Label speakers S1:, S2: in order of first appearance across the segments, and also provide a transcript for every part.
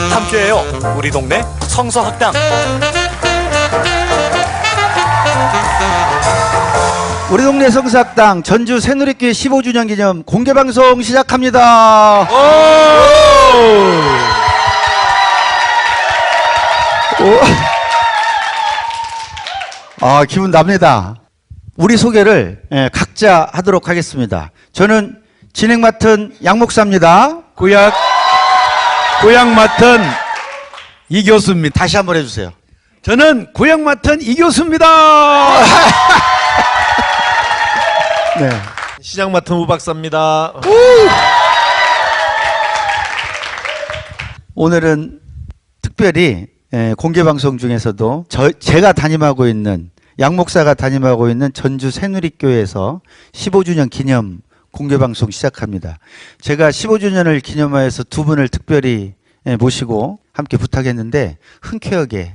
S1: 함께해요. 우리 동네 성서학당.
S2: 우리 동네 성서학당 전주 새누리교회 15주년 기념 공개방송 시작합니다. 기분 납니다. 우리 소개를 각자 하도록 하겠습니다. 저는 진행 맡은 양 목사입니다.
S3: 구약 맡은 이 교수입니다.
S2: 다시 한번 해주세요.
S3: 저는 구약 맡은 이 교수입니다.
S2: 네.
S4: 시장 맡은 우 박사입니다.
S2: 오늘은 특별히 공개방송 중에서도 제가 담임하고 있는 양 목사가 담임하고 있는 전주 새누리교회에서 15주년 기념 공개방송 시작합니다. 제가 15주년을 기념하여서 두 분을 특별히 모시고 함께 부탁했는데 흔쾌하게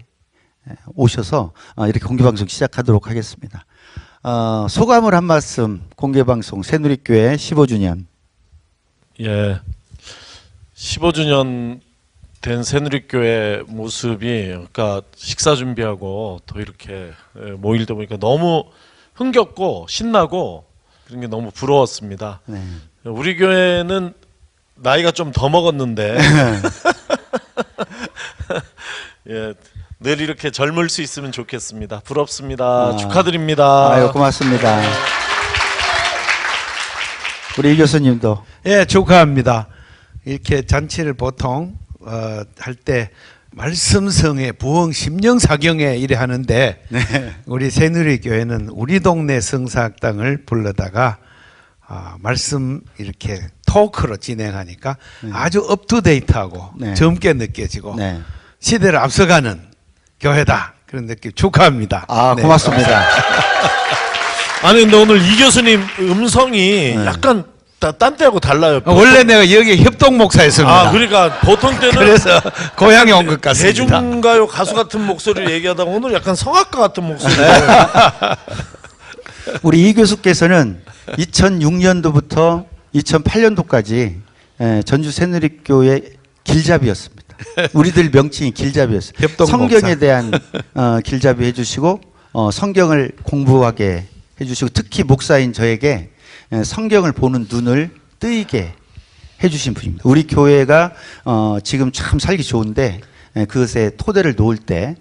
S2: 오셔서 이렇게 공개방송 시작하도록 하겠습니다. 소감을 한 말씀, 공개방송 새누리교회 15주년.
S4: 예, 15주년 된 새누리교회 모습이, 그러니까 식사 준비하고 또 이렇게 모일 때 보니까 너무 흥겹고 신나고 그런 게 너무 부러웠습니다.
S2: 네.
S4: 우리 교회는 나이가 좀 더 먹었는데 예, 늘 이렇게 젊을 수 있으면 좋겠습니다. 부럽습니다. 축하드립니다.
S2: 아유, 고맙습니다. 우리 이 교수님도.
S3: 예, 축하합니다. 이렇게 잔치를 보통 할 때 말씀성에 부흥 심령사경에 이래 하는데
S2: 네.
S3: 우리 새누리교회는 우리 동네 성사학당을 불러다가 말씀 이렇게 토크로 진행하니까 아주 업투데이트하고
S2: 네.
S3: 젊게 느껴지고
S2: 네.
S3: 시대를 앞서가는 교회다, 그런 느낌. 축하합니다. 네.
S2: 고맙습니다.
S4: 아니 근데 오늘 이 교수님 음성이 약간 딴 때하고 달라요.
S3: 원래 내가 여기 협동 목사였습니다.
S4: 그러니까 보통 때는
S3: 그래서 고향에 온 것 같습니다.
S4: 대중가요 가수 같은 목소리를 얘기하다가 오늘 약간 성악가 같은 목소리.
S2: 우리 이 교수께서는 2006년도부터 2008년도까지 전주 새누리교회 길잡이였습니다. 우리들 명칭이 길잡이였어요. 성경에
S3: 목사.
S2: 대한 길잡이 해주시고 성경을 공부하게 해주시고 특히 목사인 저에게 성경을 보는 눈을 뜨이게 해주신 분입니다. 우리 교회가 지금 참 살기 좋은데 그것에 토대를 놓을 때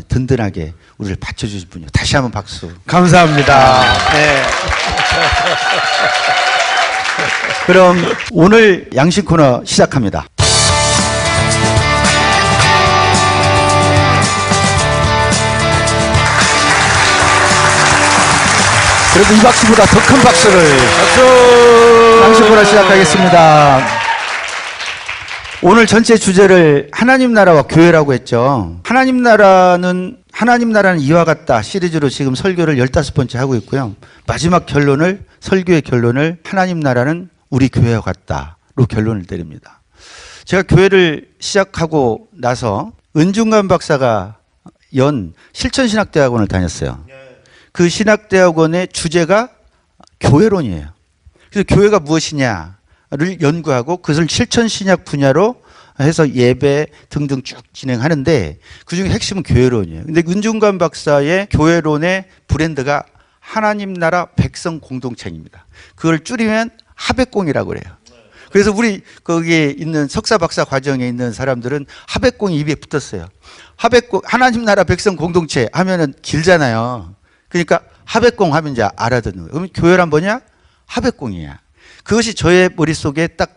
S2: 든든하게 우리를 받쳐주신 분이요. 다시 한번 박수.
S3: 감사합니다.
S2: 네. 그럼 오늘 양식 코너 시작합니다. 그래도 이 박수보다 더 큰 박수를. 박수! 양식 코너 시작하겠습니다. 오늘 전체 주제를 하나님 나라와 교회라고 했죠. 하나님 나라는 이와 같다 시리즈로 지금 설교를 15번째 하고 있고요. 마지막 결론을, 설교의 결론을 하나님 나라는 우리 교회와 같다로 결론을 내립니다. 제가 교회를 시작하고 나서 은중관 박사가 연 실천신학대학원을 다녔어요. 그 신학대학원의 주제가 교회론이에요. 그래서 교회가 무엇이냐를 연구하고 그것을 실천신학 분야로 해서 예배 등등 쭉 진행하는데 그중에 핵심은 교회론이에요. 근데 은중관 박사의 교회론의 브랜드가 하나님 나라 백성 공동체입니다. 그걸 줄이면 하백공이라고 그래요. 그래서 우리 거기에 있는 석사 박사 과정에 있는 사람들은 하백공이 입에 붙었어요. 하백공, 하나님 나라 백성 공동체 하면은 길잖아요. 그러니까 하백공 하면 이제 알아듣는 거예요. 그러면 교회란 뭐냐? 하백공이야. 그것이 저의 머릿속에 딱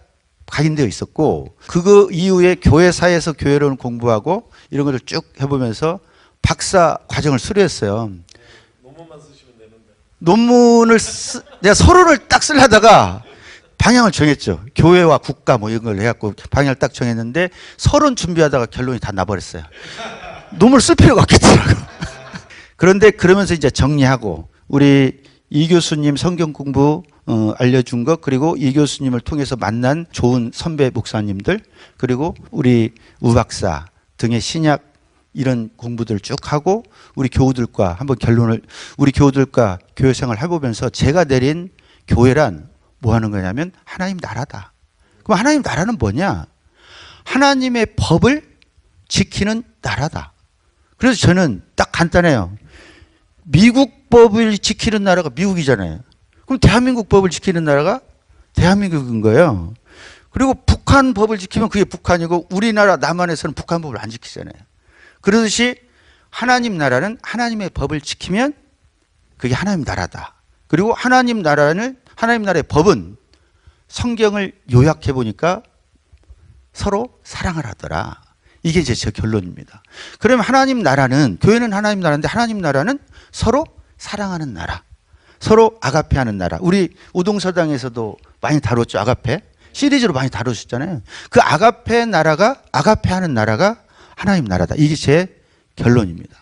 S2: 각인되어 있었고 그거 이후에 교회사에서 교회론을 공부하고 이런 것을 쭉 해보면서 박사 과정을 수료했어요.
S4: 논문만 쓰시면 되는데.
S2: 논문을 내가 서로를 딱 쓰려다가 방향을 정했죠. 교회와 국가 뭐 이런 걸 해갖고 방향을 딱 정했는데 서론 준비하다가 결론이 다 나버렸어요. 논문을 쓸 필요가 없겠더라고. 그런데 그러면서 이제 정리하고 우리 이 교수님 성경 공부 알려준 것, 그리고 이 교수님을 통해서 만난 좋은 선배 목사님들, 그리고 우리 우 박사 등의 신약 이런 공부들 쭉 하고 우리 교우들과 한번 결론을, 우리 교우들과 교회 생활을 해보면서 제가 내린 교회란 뭐 하는 거냐면 하나님 나라다. 그럼 하나님 나라는 뭐냐? 하나님의 법을 지키는 나라다. 그래서 저는 딱 간단해요. 미국 법을 지키는 나라가 미국이잖아요. 그럼 대한민국 법을 지키는 나라가 대한민국인 거예요. 그리고 북한 법을 지키면 그게 북한이고 우리나라 남한에서는 북한 법을 안 지키잖아요. 그러듯이 하나님 나라는 하나님의 법을 지키면 그게 하나님 나라다. 그리고 하나님 나라의 법은 성경을 요약해 보니까 서로 사랑을 하더라. 이게 이제 제 결론입니다. 그러면 하나님 나라는, 교회는 하나님 나라인데 하나님 나라는 서로 사랑하는 나라. 서로 아가페하는 나라. 우리 우동서당에서도 많이 다뤘죠. 아가페. 시리즈로 많이 다루셨잖아요. 그 아가페하는 나라가 하나님 나라다. 이게 제 결론입니다.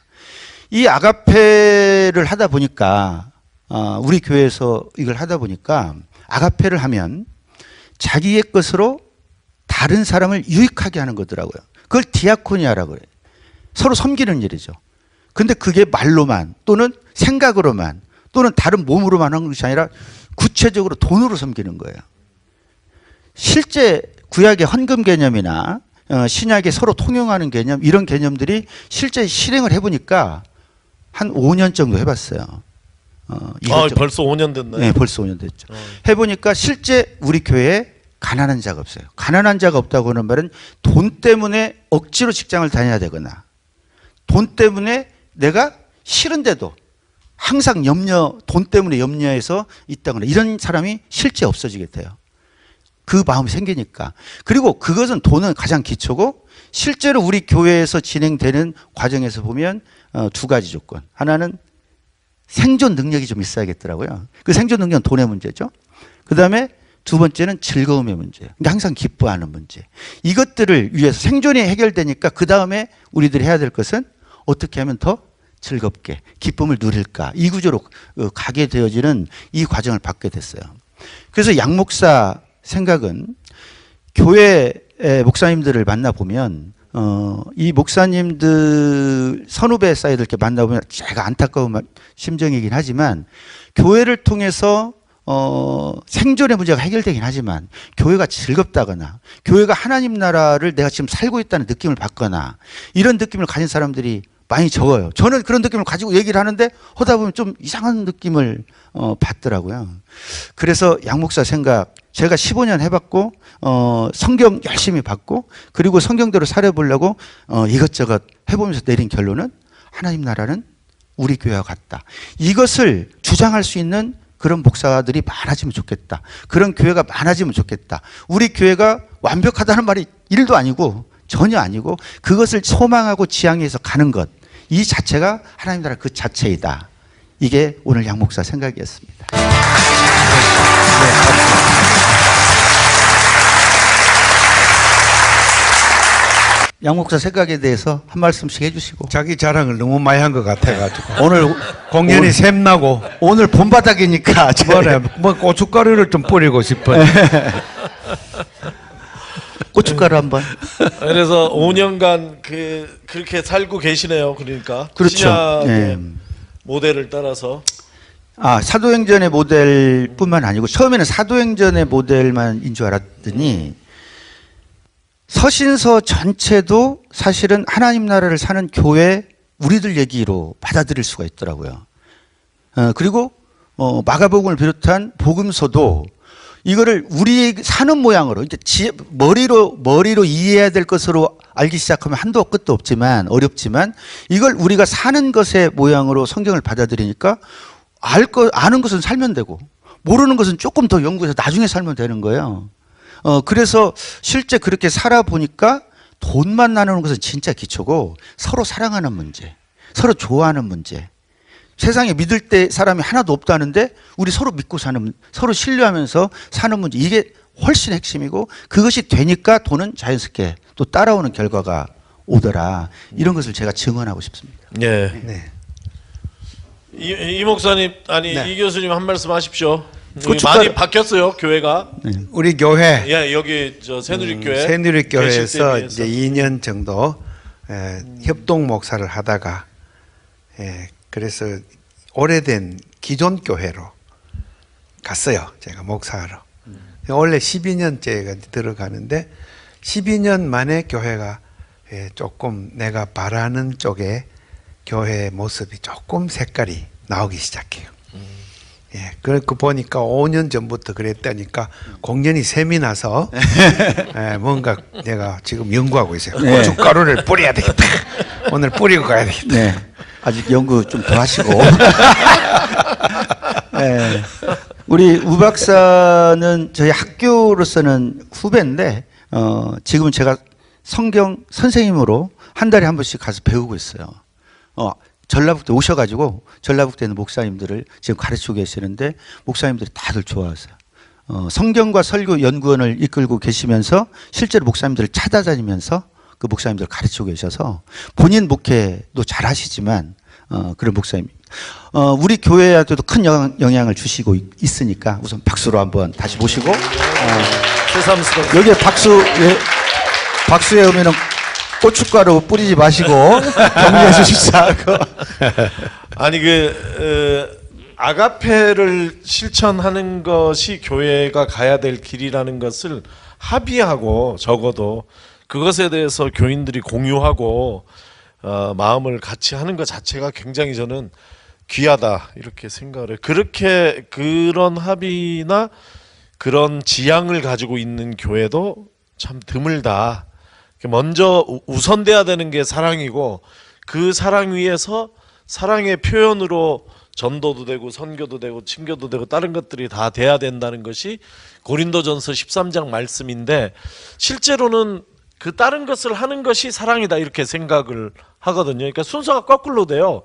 S2: 이 아가페를 하다 보니까 우리 교회에서 이걸 하다 보니까 아가페를 하면 자기의 것으로 다른 사람을 유익하게 하는 거더라고요. 그걸 디아코니아라고 그래요. 서로 섬기는 일이죠. 근데 그게 말로만 또는 생각으로만 또는 다른 몸으로만 하는 것이 아니라 구체적으로 돈으로 섬기는 거예요. 실제 구약의 헌금 개념이나 신약의 서로 통용하는 개념, 이런 개념들이 실제 실행을 해보니까 한 5년 정도 해봤어요.
S4: 벌써 5년 됐나요?
S2: 네, 벌써 5년 됐죠. 해보니까 실제 우리 교회에 가난한 자가 없어요. 가난한 자가 없다고 하는 말은 돈 때문에 억지로 직장을 다녀야 되거나 돈 때문에 내가 싫은데도 항상 돈 때문에 염려해서 있다거나 이런 사람이 실제 없어지게 돼요. 그 마음이 생기니까. 그리고 그것은 돈은 가장 기초고 실제로 우리 교회에서 진행되는 과정에서 보면 두 가지 조건. 하나는 생존 능력이 좀 있어야겠더라고요. 그 생존 능력은 돈의 문제죠. 그 다음에 두 번째는 즐거움의 문제예요. 그러니까 항상 기뻐하는 문제. 이것들을 위해서 생존이 해결되니까 그 다음에 우리들이 해야 될 것은 어떻게 하면 더 즐겁게 기쁨을 누릴까. 이 구조로 가게 되어지는 이 과정을 받게 됐어요. 그래서 양 목사 생각은 교회 목사님들을 만나보면 이 목사님들 선후배 사이들 이렇게 만나보면 제가 안타까운 심정이긴 하지만 교회를 통해서 생존의 문제가 해결되긴 하지만 교회가 즐겁다거나 교회가 하나님 나라를 내가 지금 살고 있다는 느낌을 받거나 이런 느낌을 가진 사람들이 많이 적어요. 저는 그런 느낌을 가지고 얘기를 하는데 하다 보면 좀 이상한 느낌을 받더라고요. 그래서 양 목사 생각, 제가 15년 해봤고 성경 열심히 봤고 그리고 성경대로 살아보려고 이것저것 해보면서 내린 결론은 하나님 나라는 우리 교회와 같다. 이것을 주장할 수 있는 그런 목사들이 많아지면 좋겠다. 그런 교회가 많아지면 좋겠다. 우리 교회가 완벽하다는 말이 1도 아니고 전혀 아니고 그것을 소망하고 지향해서 가는 것, 이 자체가 하나님 나라 그 자체이다. 이게 오늘 양 목사 생각이었습니다. 양 목사 생각에 대해서 한 말씀씩 해주시고.
S3: 자기 자랑을 너무 많이 한 것 같아가지고
S2: 오늘
S3: 공연이 샘나고
S2: 오늘 봄바닥이니까
S3: 뭐 고춧가루를 좀 뿌리고 싶어요.
S2: 고춧가루 한번.
S4: 그래서 5년간 그렇게 살고 계시네요. 그러니까
S2: 그렇죠.
S4: 신약의
S2: 예.
S4: 모델을 따라서.
S2: 사도행전의 모델뿐만 아니고 처음에는 사도행전의 모델만인 줄 알았더니 서신서 전체도 사실은 하나님 나라를 사는 교회 우리들 얘기로 받아들일 수가 있더라고요. 그리고 마가복음을 비롯한 복음서도 이거를 우리 사는 모양으로 이제 머리로 이해해야 될 것으로 알기 시작하면 한도 끝도 없지만 어렵지만 이걸 우리가 사는 것의 모양으로 성경을 받아들이니까 아는 것은 살면 되고 모르는 것은 조금 더 연구해서 나중에 살면 되는 거예요. 그래서 실제 그렇게 살아보니까 돈만 나누는 것은 진짜 기초고 서로 사랑하는 문제, 서로 좋아하는 문제. 세상에 믿을 때 사람이 하나도 없다는데 우리 서로 믿고 서로 신뢰하면서 사는 문제. 이게 훨씬 핵심이고 그것이 되니까 돈은 자연스럽게 또 따라오는 결과가 오더라. 이런 것을 제가 증언하고 싶습니다.
S4: 예.
S3: 네.
S4: 이 목사님
S3: 네.
S4: 이 교수님 한 말씀 하십시오.
S2: 고춧가루-
S4: 많이 바뀌었어요 교회가.
S3: 우리 교회
S4: 예, 여기 저 새누리교회
S3: 새누리교회에서
S4: 개실
S3: 이제
S4: 때
S3: 2년 정도 협동 목사를 하다가 그래서 오래된 기존 교회로 갔어요. 제가 목사로. 원래 12년째가 들어가는데 12년 만에 교회가 조금 내가 바라는 쪽에 교회 모습이 조금 색깔이 나오기 시작해요. 예, 그렇고 보니까 5년 전부터 그랬다니까 공연이 샘이 나서 뭔가 내가 지금 연구하고 있어요.
S2: 네.
S3: 고춧가루를 뿌려야 되겠다. 오늘 뿌리고 가야 되겠다.
S2: 네. 아직 연구 좀 더 하시고. 네. 우리 우 박사는 저희 학교로서는 후배인데, 지금 제가 성경 선생님으로 한 달에 한 번씩 가서 배우고 있어요. 전라북도 오셔가지고 전라북도에 있는 목사님들을 지금 가르치고 계시는데 목사님들이 다들 좋아하세요. 성경과 설교 연구원을 이끌고 계시면서 실제로 목사님들을 찾아다니면서 그 목사님들을 가르치고 계셔서 본인 목회도 잘 하시지만 그런 목사님. 우리 교회에도 큰 영향을 주시고 있으니까 우선 박수로 한번 다시 모시고
S4: 새삼스러워.
S2: 여기에 박수에 오면은 고춧가루 뿌리지 마시고 격려해 주시자고.
S4: 아니 아가페를 실천하는 것이 교회가 가야 될 길이라는 것을 합의하고 적어도 그것에 대해서 교인들이 공유하고 마음을 같이 하는 것 자체가 굉장히 저는 귀하다 이렇게 생각을 해요. 그렇게 그런 합의나 그런 지향을 가지고 있는 교회도 참 드물다. 먼저 우선돼야 되는 게 사랑이고 그 사랑 위에서 사랑의 표현으로 전도도 되고 선교도 되고 친교도 되고 다른 것들이 다 돼야 된다는 것이 고린도전서 13장 말씀인데 실제로는 그 다른 것을 하는 것이 사랑이다 이렇게 생각을 하거든요. 그러니까 순서가 거꾸로 돼요.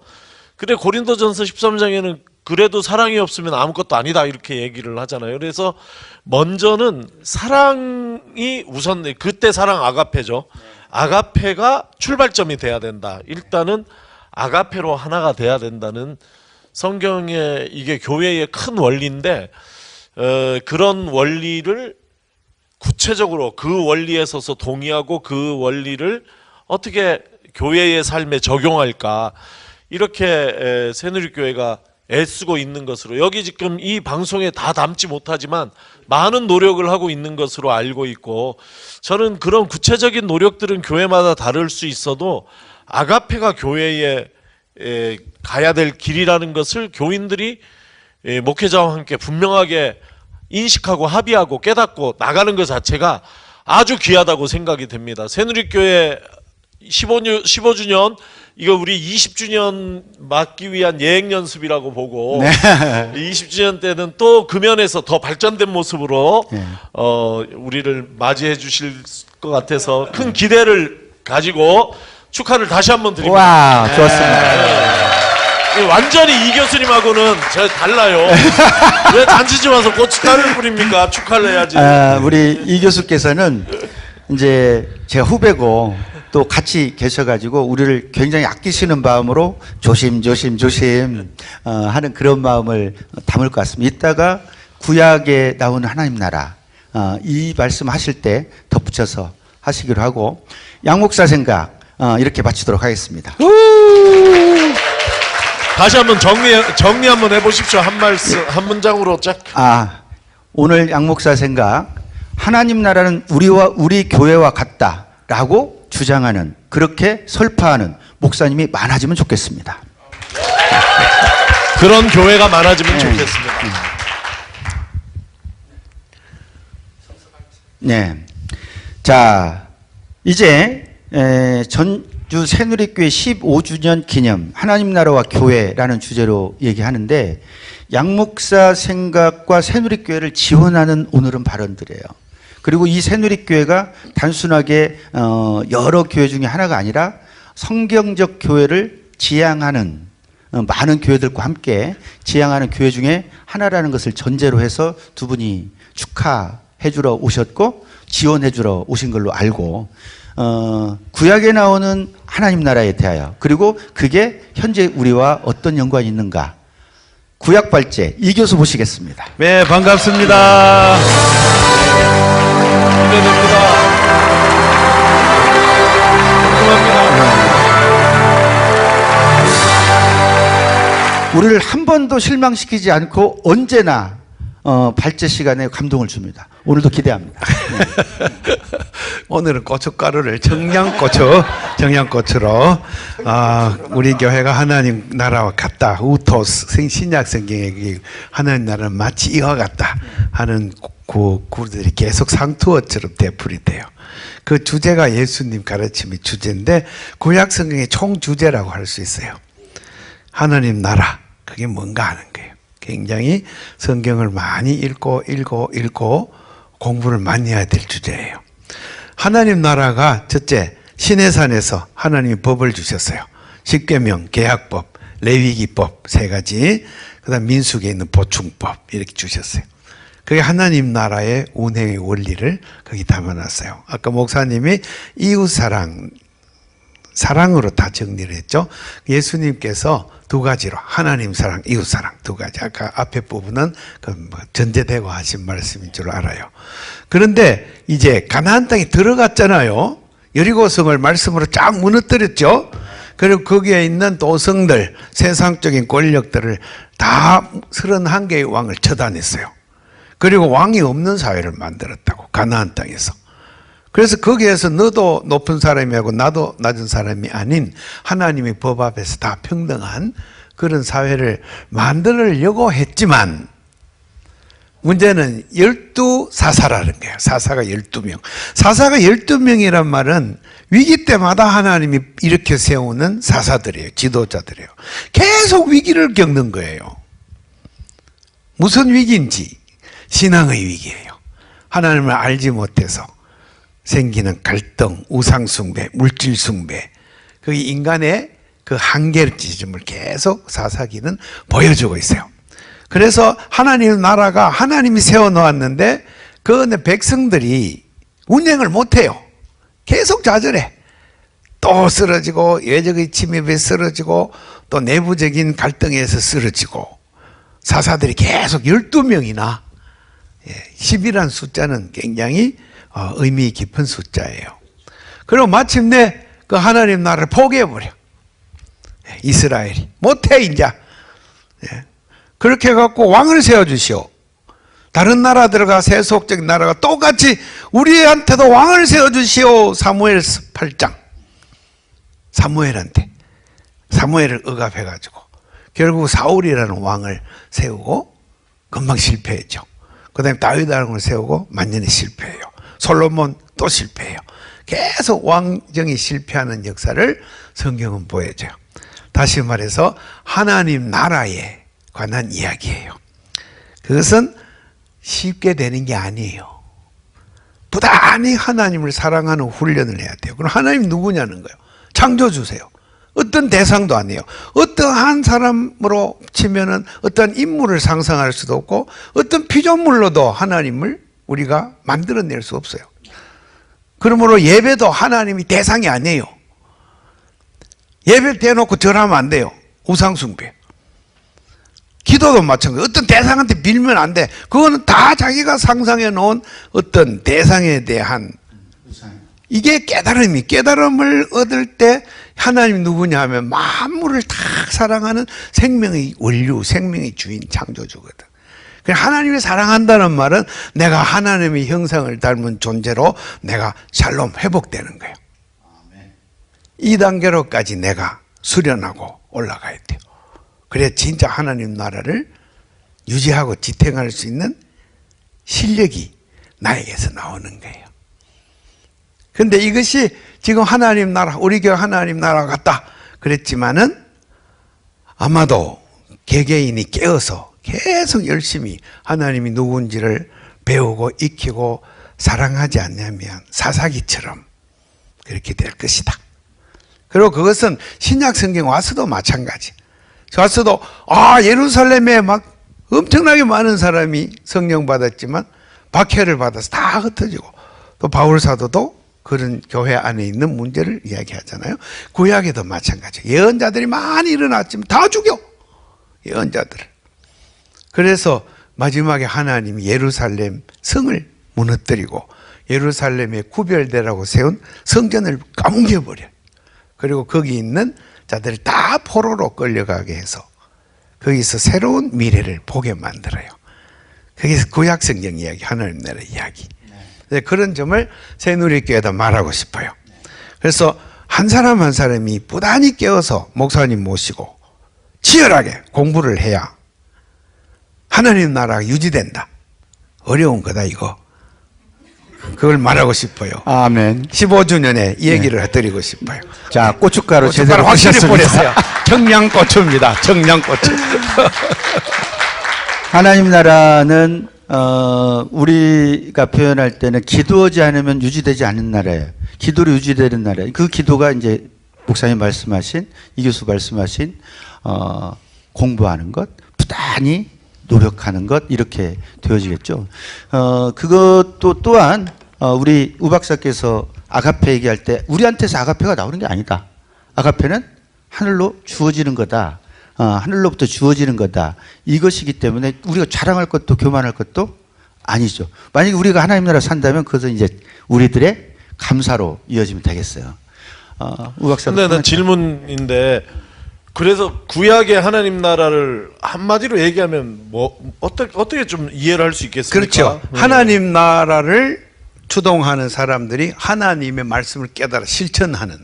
S4: 근데 고린도전서 13장에는 그래도 사랑이 없으면 아무것도 아니다 이렇게 얘기를 하잖아요. 그래서 먼저는 사랑이 우선, 그때 사랑 아가페죠. 아가페가 출발점이 돼야 된다. 일단은 아가페로 하나가 돼야 된다는 성경의 이게 교회의 큰 원리인데 그런 원리를 구체적으로 그 원리에 서서 동의하고 그 원리를 어떻게 교회의 삶에 적용할까 이렇게 새누리교회가 애쓰고 있는 것으로 여기 지금 이 방송에 다 담지 못하지만 많은 노력을 하고 있는 것으로 알고 있고 저는 그런 구체적인 노력들은 교회마다 다를 수 있어도 아가페가 교회에 가야 될 길이라는 것을 교인들이 목회자와 함께 분명하게 인식하고 합의하고 깨닫고 나가는 것 자체가 아주 귀하다고 생각이 됩니다. 새누리교회 15주년 이거 우리 20주년 맞기 위한 예행 연습이라고 보고
S2: 네.
S4: 20주년 때는 또 금연에서 더 발전된 모습으로
S2: 네.
S4: 우리를 맞이해 주실 것 같아서 큰 기대를 가지고 축하를 다시 한번 드립니다.
S2: 와, 좋았습니다.
S4: 네. 완전히 이 교수님하고는 제가 달라요. 왜 단지지 와서 고춧가루를 뿌립니까? 축하를 해야지.
S2: 우리 이 교수께서는 이제 제가 후배고 또 같이 계셔가지고 우리를 굉장히 아끼시는 마음으로 조심 하는 그런 마음을 담을 것 같습니다. 이따가 구약에 나오는 하나님 나라 이 말씀 하실 때 덧붙여서 하시기로 하고 양 목사 생각 이렇게 마치도록 하겠습니다.
S4: 다시 한번 정리 한번 해보십시오. 한 말씀 한 문장으로 쫙.
S2: 오늘 양 목사 생각 하나님 나라는 우리 교회와 같다라고 주장하는 그렇게 설파하는 목사님이 많아지면 좋겠습니다.
S4: 그런 교회가 많아지면 좋겠습니다.
S2: 네. 자, 이제 전주 새누리교회 15주년 기념 하나님 나라와 교회라는 주제로 얘기하는데 양 목사 생각과 새누리교회를 지원하는 오늘은 발언들이에요. 그리고 이 새누리교회가 단순하게 여러 교회 중에 하나가 아니라 성경적 교회를 지향하는 많은 교회들과 함께 지향하는 교회 중에 하나라는 것을 전제로 해서 두 분이 축하해 주러 오셨고 지원해 주러 오신 걸로 알고 구약에 나오는 하나님 나라에 대하여 그리고 그게 현재 우리와 어떤 연관이 있는가 구약 발제 이 교수 모시겠습니다.
S3: 네, 반갑습니다.
S4: 기대됩니다.
S2: 우리를 한 번도 실망시키지 않고 언제나 발제 시간에 감동을 줍니다. 오늘도 기대합니다.
S3: 오늘은 고춧가루를 청양고추로 우리 교회가 하나님 나라와 같다. 우토스 신약 성경에 하나님 나라는 마치 이와 같다 하는 구들이 계속 상투어처럼 되풀이 돼요. 그 주제가 예수님 가르침의 주제인데 구약 성경의 총 주제라고 할 수 있어요. 하나님 나라 그게 뭔가 하는 거예요. 굉장히 성경을 많이 읽고 공부를 많이 해야 될 주제예요. 하나님 나라가 첫째 시내산에서 하나님이 법을 주셨어요. 십계명, 계약법, 레위기법 3가지, 그다음 민수기에 있는 보충법 이렇게 주셨어요. 그게 하나님 나라의 운행의 원리를 거기 담아놨어요. 아까 목사님이 사랑으로 다 정리를 했죠. 예수님께서 2가지로 하나님 사랑, 이웃 사랑 2가지. 아까 앞에 부분은 전제되고 하신 말씀인 줄 알아요. 그런데 이제 가나안 땅에 들어갔잖아요. 여리고성을 말씀으로 쫙 무너뜨렸죠. 그리고 거기에 있는 도성들, 세상적인 권력들을 다 31개의 왕을 처단했어요. 그리고 왕이 없는 사회를 만들었다고, 가나안 땅에서. 그래서 거기에서 너도 높은 사람이고 나도 낮은 사람이 아닌 하나님의 법 앞에서 다 평등한 그런 사회를 만들려고 했지만 문제는 12사사라는 거예요. 사사가 12명. 사사가 12명이란 말은 위기 때마다 하나님이 일으켜 세우는 사사들이에요. 지도자들이에요. 계속 위기를 겪는 거예요. 무슨 위기인지 신앙의 위기예요. 하나님을 알지 못해서 생기는 갈등, 우상숭배, 물질숭배, 그 인간의 그 한계점을 계속 사사기는 보여주고 있어요. 그래서 하나님 나라가 하나님이 세워놓았는데 그 백성들이 운행을 못해요. 계속 좌절해. 또 쓰러지고 외적의 침입에 쓰러지고 또 내부적인 갈등에서 쓰러지고 사사들이 계속 12명이나 10이라는 숫자는 굉장히 의미 깊은 숫자예요. 그리고 마침내 그 하나님 나라를 포기해버려. 이스라엘이. 못해, 이제. 그렇게 해갖고 왕을 세워주시오. 다른 나라들과 세속적인 나라가 똑같이 우리한테도 왕을 세워주시오. 사무엘 8장. 사무엘을 억압해가지고 결국 사울이라는 왕을 세우고 금방 실패했죠. 그 다음에 다윗이라는 걸 세우고 만년에 실패해요. 솔로몬 또 실패해요. 계속 왕정이 실패하는 역사를 성경은 보여줘요. 다시 말해서 하나님 나라에 관한 이야기예요. 그것은 쉽게 되는 게 아니에요. 부단히 하나님을 사랑하는 훈련을 해야 돼요. 그럼 하나님 누구냐는 거예요. 창조주세요. 어떤 대상도 아니에요. 어떠한 사람으로 치면은 어떤 인물을 상상할 수도 없고 어떤 피조물로도 하나님을 우리가 만들어낼 수 없어요. 그러므로 예배도 하나님이 대상이 아니에요. 예배 대놓고 절하면 안 돼요. 우상숭배. 기도도 마찬가지예요. 어떤 대상한테 빌면 안 돼. 그거는 다 자기가 상상해 놓은 어떤 대상에 대한 이게 깨달음을 얻을 때 하나님 누구냐 하면 만물을 다 사랑하는 생명의 원류, 생명의 주인 창조주거든. 하나님이 사랑한다는 말은 내가 하나님의 형상을 닮은 존재로 내가 샬롬 회복되는 거예요. 이 단계로까지 내가 수련하고 올라가야 돼요. 그래야 진짜 하나님 나라를 유지하고 지탱할 수 있는 실력이 나에게서 나오는 거예요. 그런데 이것이 지금 하나님 나라, 우리 교회 하나님 나라 같다 그랬지만은 아마도 개개인이 깨어서 계속 열심히 하나님이 누군지를 배우고 익히고 사랑하지 않냐면 사사기처럼 그렇게 될 것이다. 그리고 그것은 신약 성경 와서도 마찬가지. 와서도 예루살렘에 막 엄청나게 많은 사람이 성령 받았지만 박해를 받아서 다 흩어지고 또 바울 사도도 그런 교회 안에 있는 문제를 이야기하잖아요. 구약에도 마찬가지예요. 예언자들이 많이 일어났지만 다 죽여. 예언자들을. 그래서 마지막에 하나님이 예루살렘 성을 무너뜨리고 예루살렘의 구별되라고 세운 성전을 까뭉개버려요. 그리고 거기 있는 자들을 다 포로로 끌려가게 해서 거기서 새로운 미래를 보게 만들어요. 그게 구약 성경 이야기, 하나님 나라 이야기. 네, 그런 점을 새누리교회에다 말하고 싶어요. 그래서 한 사람 한 사람이 부단히 깨어서 목사님 모시고 치열하게 공부를 해야 하나님 나라가 유지된다. 어려운 거다 이거. 그걸 말하고 싶어요.
S2: 아멘.
S3: 15주년에 이 얘기를 드리고 싶어요.
S2: 자, 고춧가루
S3: 고춧가루
S2: 제대로
S3: 확실히
S2: 드셨습니다.
S3: 뿌렸어요. 청양고추입니다. 청양고추.
S2: 하나님 나라는 우리가 표현할 때는 기도하지 않으면 유지되지 않는 나라예요. 기도로 유지되는 나라예요. 그 기도가 이제 목사님 말씀하신, 이 교수 말씀하신 공부하는 것, 부단히 노력하는 것, 이렇게 되어지겠죠. 그것도 또한 우리 우 박사께서 아가페 얘기할 때 우리한테서 아가페가 나오는 게 아니다. 아가페는 하늘로 주어지는 거다. 하늘로부터 주어지는 거다. 이것이기 때문에 우리가 자랑할 것도 교만할 것도 아니죠. 만약에 우리가 하나님 나라 산다면 그것은 이제 우리들의 감사로 이어지면 되겠어요. 우 박사도.
S4: 근데 난 질문인데, 그래서 구약의 하나님 나라를 한마디로 얘기하면 뭐 어떻게 좀 이해를 할 수 있겠습니까?
S3: 그렇죠. 하나님 나라를 주동하는 사람들이 하나님의 말씀을 깨달아 실천하는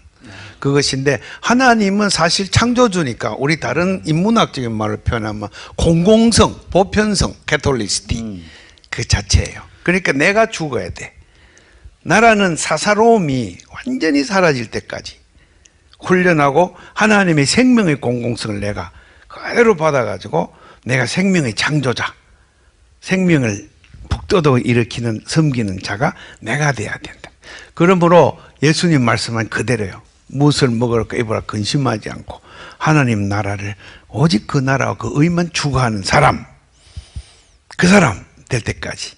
S3: 그것인데, 하나님은 사실 창조주니까 우리 다른 인문학적인 말을 표현하면 공공성, 보편성, 캐톨리시티 그 자체예요. 그러니까 내가 죽어야 돼. 나라는 사사로움이 완전히 사라질 때까지 훈련하고 하나님의 생명의 공공성을 내가 그대로 받아가지고 내가 생명의 창조자, 생명을 북돋워 일으키는 섬기는 자가 내가 돼야 된다. 그러므로 예수님 말씀한 그대로요. 무엇을 먹을까 입으라 근심하지 않고 하나님 나라를 오직 그 나라와 그 의만 추구하는 사람, 그 사람 될 때까지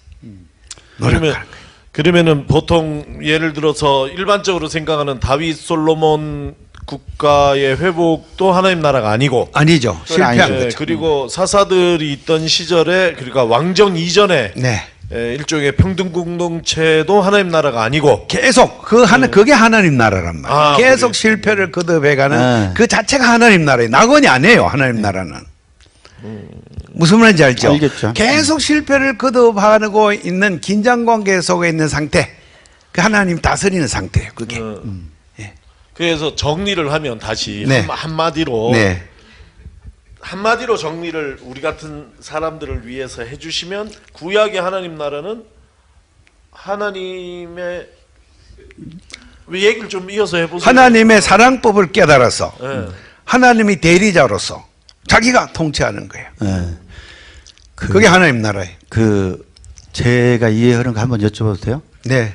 S3: 노력하는 거예요.
S4: 그러면은 보통 예를 들어서 일반적으로 생각하는 다윗 솔로몬 국가의 회복도 하나님 나라가 아니고
S3: 아니죠. 실패한
S4: 네,
S3: 거죠.
S4: 그리고 사사들이 있던 시절에, 그러니까 왕정 이전에
S3: 네.
S4: 일종의 평등 공동체도 하나님 나라가 아니고
S3: 계속 그게 하나님 나라란 말이에요.
S4: 아,
S3: 계속
S4: 그래요?
S3: 실패를 거듭해가는
S2: 네.
S3: 그 자체가 하나님 나라예요. 낙원이 아니에요. 하나님 나라는. 무슨 말인지 알죠?
S2: 알겠죠.
S3: 계속 실패를 거듭하고 있는 긴장 관계 속에 있는 상태. 그 하나님 다스리는 상태예요. 그게. 예.
S4: 그래서 정리를 하면 다시
S3: 네.
S4: 한마디로
S3: 네.
S4: 한마디로 정리를 우리 같은 사람들을 위해서 해주시면, 구약의 하나님 나라는 하나님의, 왜 얘기를 좀 이어서 해보세요.
S3: 하나님의 사랑법을 깨달아서
S4: 네.
S3: 하나님이 대리자로서 자기가 통치하는 거예요.
S2: 네.
S3: 그게 하나님 나라예요.
S2: 제가 이해하는 거 한번 여쭤봐도 돼요?
S3: 네.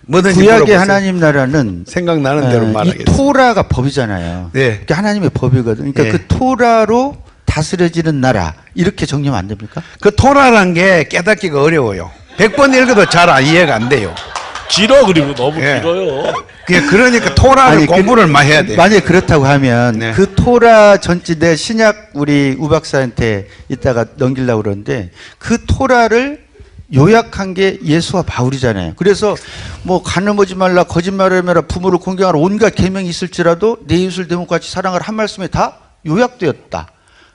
S3: 뭐든지
S2: 구약의
S3: 물어보세요.
S2: 하나님 나라는
S3: 생각나는 대로
S2: 이
S3: 말하겠습니다.
S2: 토라가 법이잖아요.
S3: 네.
S2: 그게 하나님의 법이거든요. 그러니까
S3: 네.
S2: 그 토라로 다스려지는 나라, 이렇게 정리하면 안 됩니까?
S3: 그 토라란 게 깨닫기가 어려워요. 100번 읽어도 잘 이해가 안 돼요.
S4: 길어. 그리고 너무
S3: 예.
S4: 길어요.
S3: 그러니까 토라를 공부를 많이 해야 돼요.
S2: 만약에 그렇다고 하면
S3: 네.
S2: 그 토라 전체, 내 신약 우리 우 박사한테 이따가 넘기려고 그러는데, 그 토라를 요약한 게 예수와 바울이잖아요. 그래서 뭐 간음하지 말라, 거짓말하지 말라, 부모를 공경하라, 온갖 계명이 있을지라도 내 이웃을 내 몸같이 사랑하라 한 말씀에 다 요약되었다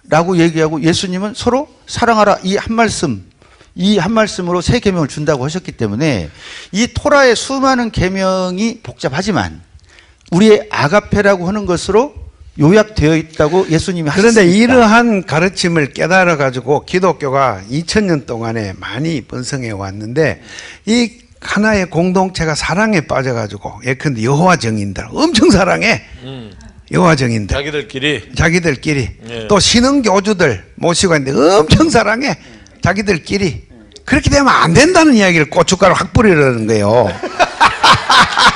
S2: 라고 얘기하고, 예수님은 서로 사랑하라 이 한 말씀으로 새 계명을 준다고 하셨기 때문에, 이 토라의 수많은 계명이 복잡하지만 우리의 아가페라고 하는 것으로 요약되어 있다고 예수님이 하셨습니다.
S3: 그런데 이러한 가르침을 깨달아 가지고 기독교가 2000년 동안에 많이 번성해 왔는데, 이 하나의 공동체가 사랑에 빠져 가지고, 예컨대 여호와 정인들 엄청 사랑해. 여호와 정인들 자기들끼리
S4: 예.
S3: 또 신흥교주들 모시고 있는데 엄청 사랑해. 자기들끼리. 그렇게 되면 안 된다는 이야기를 고춧가루 확 뿌리려는 거예요.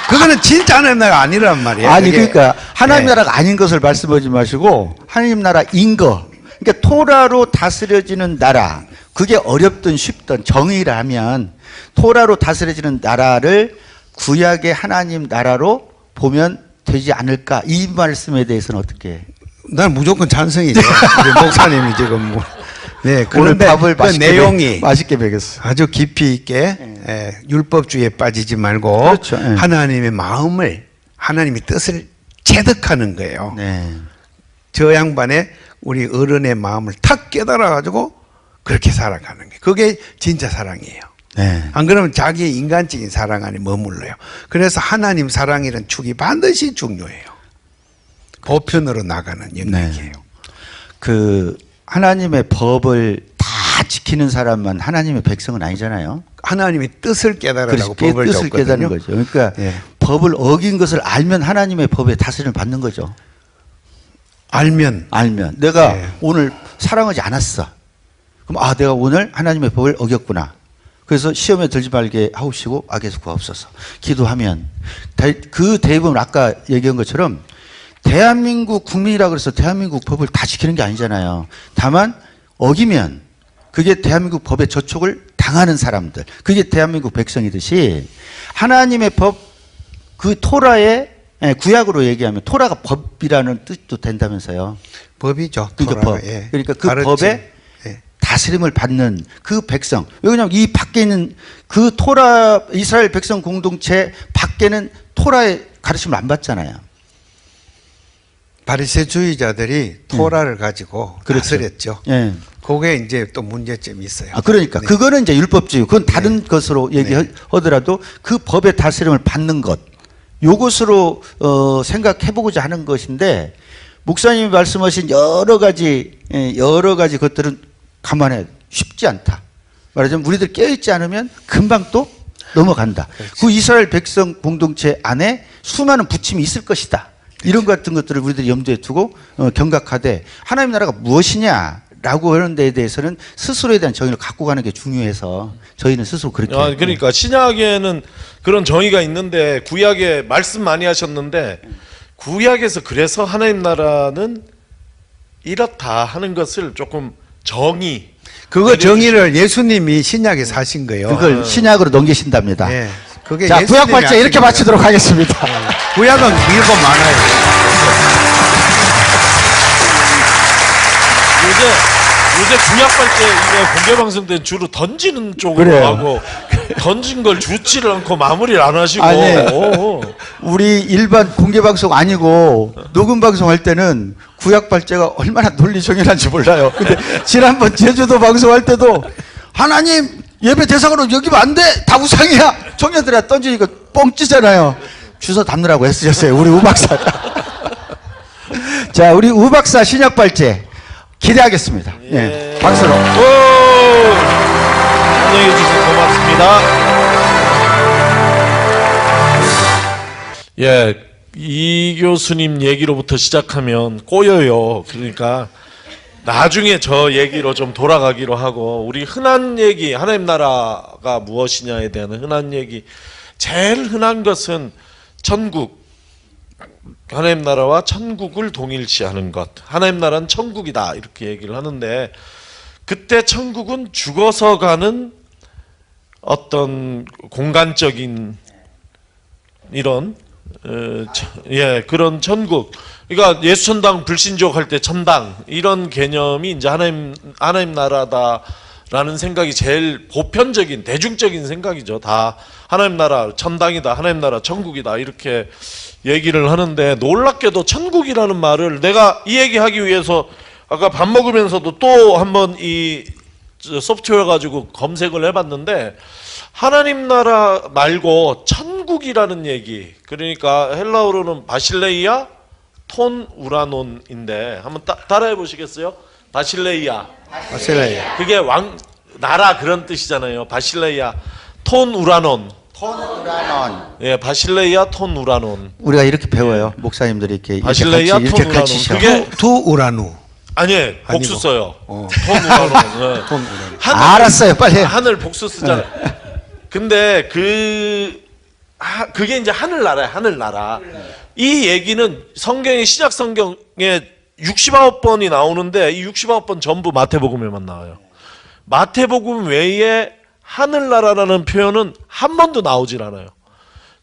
S3: 그거는 진짜 하나님 나라가 아니란 말이에요.
S2: 아니,
S3: 그게.
S2: 그러니까 하나님
S3: 네.
S2: 나라가 아닌 것을 말씀하지 마시고 하나님 나라인 거. 그러니까 토라로 다스려지는 나라. 그게 어렵든 쉽든 정의라면 토라로 다스려지는 나라를 구약의 하나님 나라로 보면 되지 않을까? 이 말씀에 대해서는 어떻게?
S3: 난 무조건 찬성이죠. 우리 목사님이 지금 뭐. 네,
S2: 오늘
S3: 그런데
S2: 밥을
S3: 그
S2: 맛있게
S3: 내용이
S2: 맛있게 먹였어.
S3: 아주 깊이 있게 율법주의에 빠지지 말고
S2: 그렇죠. 예.
S3: 하나님의 마음을, 하나님의 뜻을 체득하는 거예요.
S2: 네.
S3: 저 양반의 우리 어른의 마음을 탁 깨달아 가지고 그렇게 살아가는 게 그게 진짜 사랑이에요.
S2: 네.
S3: 안 그러면 자기의 인간적인 사랑 안에 머물러요. 그래서 하나님 사랑이라는 축이 반드시 중요해요. 보편으로 나가는 영역이에요.
S2: 그 하나님의 법을 다 지키는 사람만 하나님의 백성은 아니잖아요.
S3: 하나님의 뜻을 깨달으라고
S2: 그래서
S3: 법을
S2: 뜻을
S3: 줬거든요.
S2: 깨닫는 거죠. 그러니까
S3: 예.
S2: 법을 어긴 것을 알면 하나님의 법의 다스림을 받는 거죠.
S3: 알면
S2: 내가
S3: 예.
S2: 오늘 사랑하지 않았어. 그럼 내가 오늘 하나님의 법을 어겼구나. 그래서 시험에 들지 말게 하옵시고 악에서 구하옵소서. 기도하면 그 대부분 아까 얘기한 것처럼 대한민국 국민이라 그래서 대한민국 법을 다 지키는 게 아니잖아요. 다만 어기면 그게 대한민국 법의 저촉을 당하는 사람들, 그게 대한민국 백성이듯이 하나님의 법, 그 토라의 구약으로 얘기하면 토라가 법이라는 뜻도 된다면서요.
S3: 법이죠.
S2: 그러니까
S3: 토라가.
S2: 법.
S3: 예.
S2: 그러니까 그
S3: 가르침.
S2: 법에
S3: 예.
S2: 다스림을 받는 그 백성. 왜냐하면 이 밖에 있는 그 토라 이스라엘 백성 공동체 밖에는 토라의 가르침을 안 받잖아요.
S3: 바리새주의자들이 토라를 가지고
S2: 그렇죠.
S3: 다스렸죠.
S2: 예.
S3: 그게 이제 또 문제점이 있어요.
S2: 그러니까
S3: 네.
S2: 그거는 이제 율법주의. 그건 다른 것으로 얘기하더라도 그 법의 다스림을 받는 것. 요것으로 생각해보고자 하는 것인데 목사님이 말씀하신 여러 가지 것들은 감안해 쉽지 않다. 말하자면 우리들 깨어있지 않으면 금방 또 넘어간다.
S3: 그렇지.
S2: 그 이스라엘 백성 공동체 안에 수많은 부침이 있을 것이다. 이런 같은 것들을 우리들이 염두에 두고 경각하되 하나님 나라가 무엇이냐라고 하는 데에 대해서는 스스로에 대한 정의를 갖고 가는 게 중요해서 저희는 스스로 그렇게
S4: 그러니까 신약에는 그런 정의가 있는데 구약에 말씀 많이 하셨는데 구약에서 그래서 하나님 나라는 이렇다 하는 것을 조금
S3: 그거 정의를 예수님이 신약에 사신 거예요.
S2: 그걸 신약으로 넘기신답니다.
S3: 예. 그게
S2: 자,
S3: 예수님이
S2: 구약 발제
S3: 하신
S2: 이렇게
S3: 거예요.
S2: 마치도록 하겠습니다.
S3: 구약은 밀고 많아요.
S4: 요새 구약 발제 이거 공개 방송 때 주로 던지는 쪽으로
S2: 그래요.
S4: 하고 던진 걸 주지를 않고 마무리를 안 하시고
S2: 아니, 우리 일반 공개 방송 아니고 녹음 방송 할 때는 구약 발제가 얼마나 논리 정연한지 몰라요. 근데 지난번 제주도 방송할 때도 하나님 예배 대상으로 여기면 안 돼. 다 우상이야. 청년들이 던지니까 뻥치잖아요. 주워 담느라고 애쓰셨어요. 우리 우 박사가. 자, 우리 우 박사 신약 발제 기대하겠습니다. 예. 박수로.
S4: 환영해 주셔서 고맙습니다. 예, 이 교수님 얘기로부터 시작하면 꼬여요. 그러니까 나중에 저 얘기로 좀 돌아가기로 하고 우리 흔한 얘기 하나님 나라가 무엇이냐에 대한 흔한 얘기 제일 흔한 것은 천국 하나님 나라와 천국을 동일시하는 것 하나님 나라는 천국이다 이렇게 얘기를 하는데 그때 천국은 죽어서 가는 어떤 공간적인 이런 그런 천국. 그러니까 예수천당 불신족 할 때 천당 이런 개념이 이제 하나님 나라다라는 생각이 제일 보편적인 대중적인 생각이죠. 다 하나님 나라 천당이다, 하나님 나라 천국이다 이렇게 얘기를 하는데 놀랍게도 천국이라는 말을 내가 이 얘기하기 위해서 아까 밥 먹으면서도 또 한번 이 소프트웨어 가지고 검색을 해봤는데 하나님 나라 말고 천국이라는 얘기 그러니까 헬라어로는 바실레이아 톤 우라논인데 한번 따라해 보시겠어요? 바실레이아 그게 왕 나라 그런 뜻이잖아요. 바실레이아 톤 우라논 예, 바실레이아 톤 우라논
S2: 우리가 이렇게 배워요. 목사님들이 이렇게
S4: 바실레이아 톤
S2: 이렇게
S4: 우라논
S2: 가르치셔.
S4: 그게
S3: 두 우라누.
S4: 아니에요. 복수
S3: 아니고.
S4: 써요.
S3: 어.
S4: 톤 우라논. 예.
S3: 톤 우라누.
S2: 알았어요. 빨리 해.
S4: 하늘 복수 쓰잖아요. 근데 그게 이제 하늘나라야, 하늘나라. 이 얘기는 성경의 시작 성경에 69번이 나오는데 이 69번 전부 마태복음에만 나와요. 마태복음 외에 하늘나라라는 표현은 한 번도 나오질 않아요.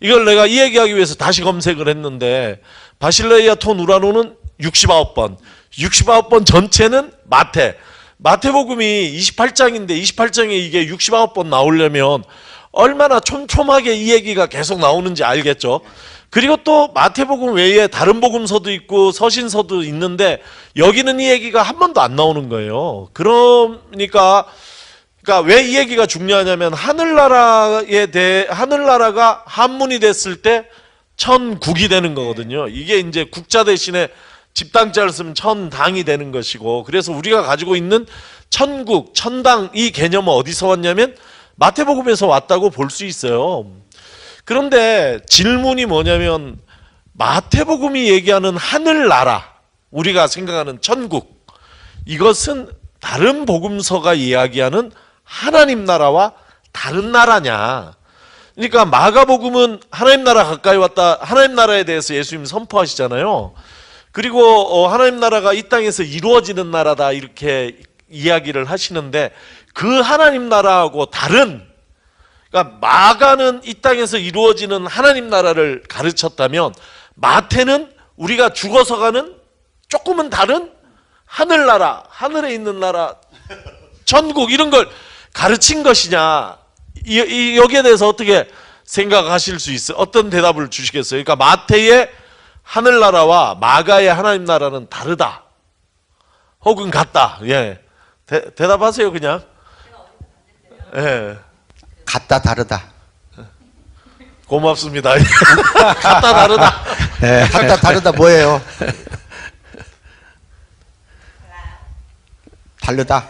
S4: 이걸 내가 이 얘기하기 위해서 다시 검색을 했는데 바실레이아 톤 우라노는 69번. 69번 전체는 마태복음이 28장인데 28장에 이게 69번 나오려면 얼마나 촘촘하게 이 얘기가 계속 나오는지 알겠죠. 그리고 또 마태복음 외에 다른 복음서도 있고 서신서도 있는데 여기는 이 얘기가 한 번도 안 나오는 거예요. 그러니까 왜 이 얘기가 중요하냐면 하늘나라가 한문이 됐을 때 천국이 되는 거거든요. 이게 이제 국자 대신에 집당자를 쓰면 천당이 되는 것이고, 그래서 우리가 가지고 있는 천국, 천당 이 개념은 어디서 왔냐면 마태복음에서 왔다고 볼 수 있어요. 그런데 질문이 뭐냐면 마태복음이 얘기하는 하늘나라, 우리가 생각하는 천국, 이것은 다른 복음서가 이야기하는 하나님 나라와 다른 나라냐. 그러니까 마가복음은 하나님 나라 가까이 왔다, 하나님 나라에 대해서 예수님 선포하시잖아요. 그리고 하나님 나라가 이 땅에서 이루어지는 나라다 이렇게 이야기를 하시는데, 그 하나님 나라하고 다른, 그러니까 마가는 이 땅에서 이루어지는 하나님 나라를 가르쳤다면 마태는 우리가 죽어서 가는 조금은 다른 하늘나라, 하늘에 있는 나라, 천국 이런 걸 가르친 것이냐, 여기에 대해서 어떻게 생각하실 수 있어요? 어떤 대답을 주시겠어요? 그러니까 마태의 하늘나라와 마가의 하나님 나라는 다르다 혹은 같다. 예, 대답하세요 그냥. 예.
S2: 같다 다르다.
S4: 고맙습니다. 같다 다르다.
S2: 네, 같다 다르다 뭐예요? 다르다.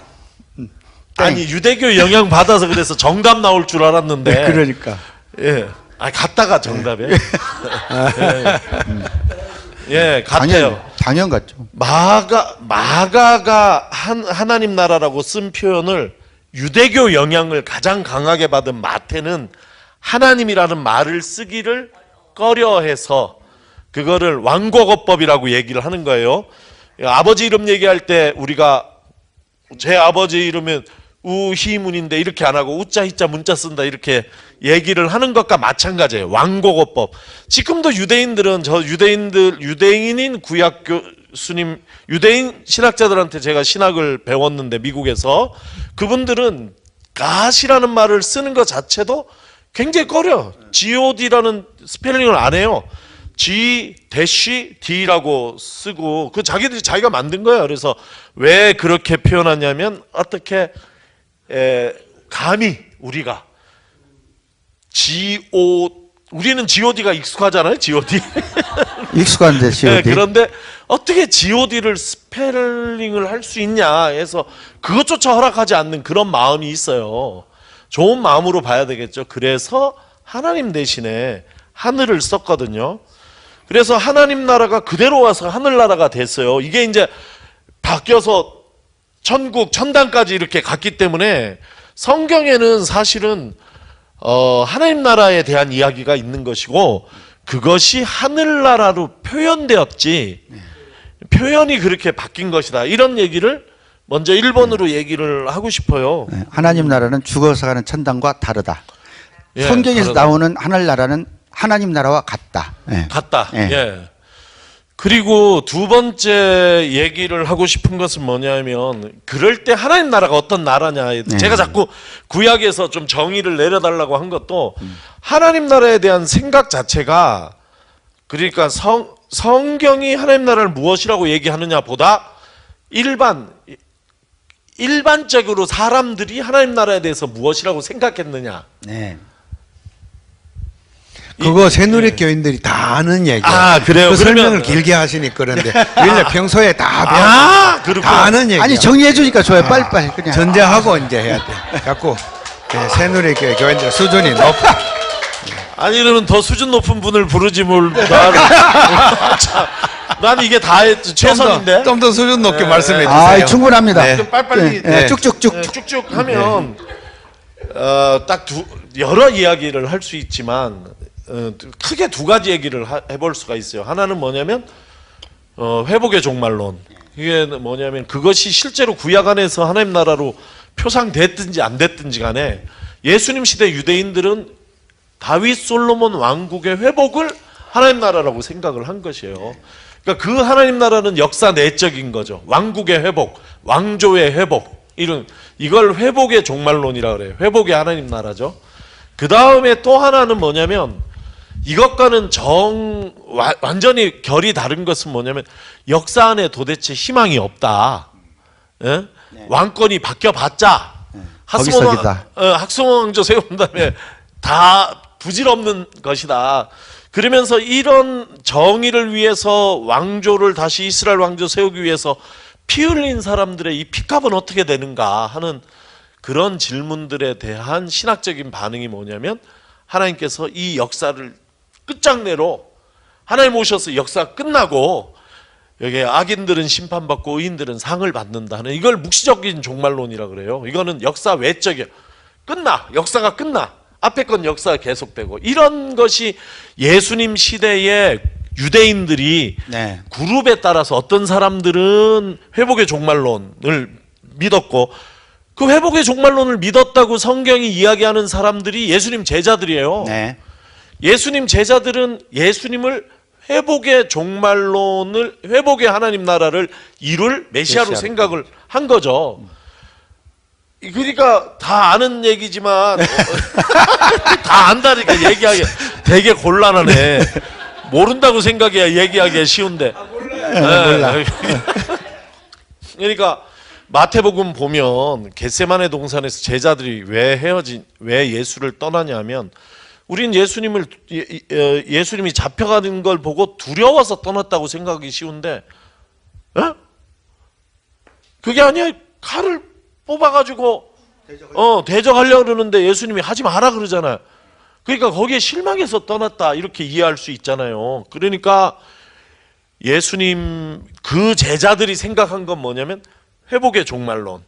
S4: 아니 유대교 영향 받아서 그래서 정답 나올 줄 알았는데.
S3: 그러니까.
S4: 예. 아 같다가 정답이에요. 예, 같아요.
S2: 당연 같죠.
S4: 마가가 하나님 나라라고 쓴 표현을 유대교 영향을 가장 강하게 받은 마태는 하나님이라는 말을 쓰기를 꺼려해서 그거를 왕곡어법이라고 얘기를 하는 거예요. 아버지 이름 얘기할 때 우리가 제 아버지 이름은 우희문인데 이렇게 안 하고 우자 희자 문자 쓴다 이렇게 얘기를 하는 것과 마찬가지예요. 왕곡어법. 지금도 유대인들은 유대인인 구약 교수님, 유대인 신학자들한테 제가 신학을 배웠는데 미국에서 그분들은 갓이라는 말을 쓰는 것 자체도 굉장히 꺼려. god라는 스펠링을 안 해요. G-D라고 쓰고 그 자기가 만든 거예요. 그래서 왜 그렇게 표현하냐면 어떻게 감히 우리가 우리는 god가 익숙하잖아요. god.
S2: 익숙한데 god.
S4: 네, 그런데 어떻게 god를 스펠링을 할 수 있냐 해서 그것조차 허락하지 않는 그런 마음이 있어요. 좋은 마음으로 봐야 되겠죠. 그래서 하나님 대신에 하늘을 썼거든요. 그래서 하나님 나라가 그대로 와서 하늘나라가 됐어요. 이게 이제 바뀌어서 천국, 천당까지 이렇게 갔기 때문에 성경에는 사실은 하나님 나라에 대한 이야기가 있는 것이고 그것이 하늘나라로 표현되었지 표현이 그렇게 바뀐 것이다. 이런 얘기를 먼저 1번으로 얘기를 하고 싶어요.
S2: 네, 하나님 나라는 죽어서 가는 천당과 다르다.
S4: 예,
S2: 성경에서
S4: 다르다.
S2: 나오는 하늘나라는 하나님 나라와 같다. 예.
S4: 같다.
S2: 예.
S4: 예. 그리고 두 번째 얘기를 하고 싶은 것은 뭐냐면 그럴 때 하나님 나라가 어떤 나라냐. 제가 자꾸 구약에서 좀 정의를 내려달라고 한 것도 하나님 나라에 대한 생각 자체가 그러니까 성경이 하나님 나라를 무엇이라고 얘기하느냐 보다 일반적으로 사람들이 하나님 나라에 대해서 무엇이라고 생각했느냐.
S2: 네.
S3: 그거 새누리 교인들이 다 아는 얘기예요.
S4: 아, 그래요?
S3: 그 설명을
S4: 그러면-
S3: 길게 하시니 그런데 원래 평소에 다
S4: 그렇구나.
S3: 다 아는 얘기.
S2: 아니 정리해 주니까 좋아요. 빨리빨리 그냥.
S3: 전제하고 이제 해야 돼. 자꾸 새누리 교인들 수준이 높아.
S4: 아니 이러면 더 수준 높은 분을 부르지 뭘 난 이게 다 최선인데.
S3: 좀 더 수준 높게 말씀해 주세요.
S2: 아, 충분합니다.
S3: 네.
S4: 좀 빨리빨리
S2: 네, 쭉쭉쭉.
S4: 네, 쭉쭉 하면 딱 여러 이야기를 할 수 있지만 크게 두 가지 얘기를 해볼 수가 있어요. 하나는 뭐냐면 회복의 종말론. 이게 뭐냐면 그것이 실제로 구약 안에서 하나님 나라로 표상됐든지 안 됐든지 간에 예수님 시대 유대인들은 다윗 솔로몬 왕국의 회복을 하나님 나라라고 생각을 한 것이에요. 그러니까 그 하나님 나라는 역사 내적인 거죠. 왕국의 회복, 왕조의 회복, 이걸 회복의 종말론이라 그래요. 회복의 하나님 나라죠. 그 다음에 또 하나는 뭐냐면 이것과는 완전히 결이 다른 것은 뭐냐면 역사 안에 도대체 희망이 없다. 예? 왕권이 바뀌어봤자
S2: 거기서기다.
S4: 학수모 왕조 세운 다음에 다 부질없는 것이다. 그러면서 이런 정의를 위해서 왕조를 다시 이스라엘 왕조 세우기 위해서 피 흘린 사람들의 이 피값은 어떻게 되는가 하는 그런 질문들에 대한 신학적인 반응이 뭐냐면 하나님께서 이 역사를 끝장내로 하나님 오셔서 역사 끝나고 여기 악인들은 심판받고 의인들은 상을 받는다는 이걸 묵시적인 종말론이라 그래요. 이거는 역사 외적이에요. 역사가 끝나. 앞에 건 역사가 계속되고 이런 것이 예수님 시대에 유대인들이
S2: 네.
S4: 그룹에 따라서 어떤 사람들은 회복의 종말론을 믿었고 그 회복의 종말론을 믿었다고 성경이 이야기하는 사람들이 예수님 제자들이에요.
S2: 네.
S4: 예수님 제자들은 예수님을 회복의 종말론을 회복의 하나님 나라를 이룰 메시아로 생각을 한 거죠. 그러니까 다 아는 얘기지만 다 안다니까 얘기하기 되게 곤란하네. 모른다고 생각해야 얘기하기가 쉬운데.
S2: 몰라.
S4: 그러니까 마태복음 보면 겟세마네 동산에서 제자들이 왜 예수를 떠나냐면 우린 예수님이 잡혀가는 걸 보고 두려워서 떠났다고 생각하기 쉬운데, 그게 아니야. 칼을 뽑아가지고 대적하려고 그러는데 예수님이 하지 마라 그러잖아요. 그러니까 거기에 실망해서 떠났다 이렇게 이해할 수 있잖아요. 그러니까 예수님 그 제자들이 생각한 건 뭐냐면 회복의 종말론,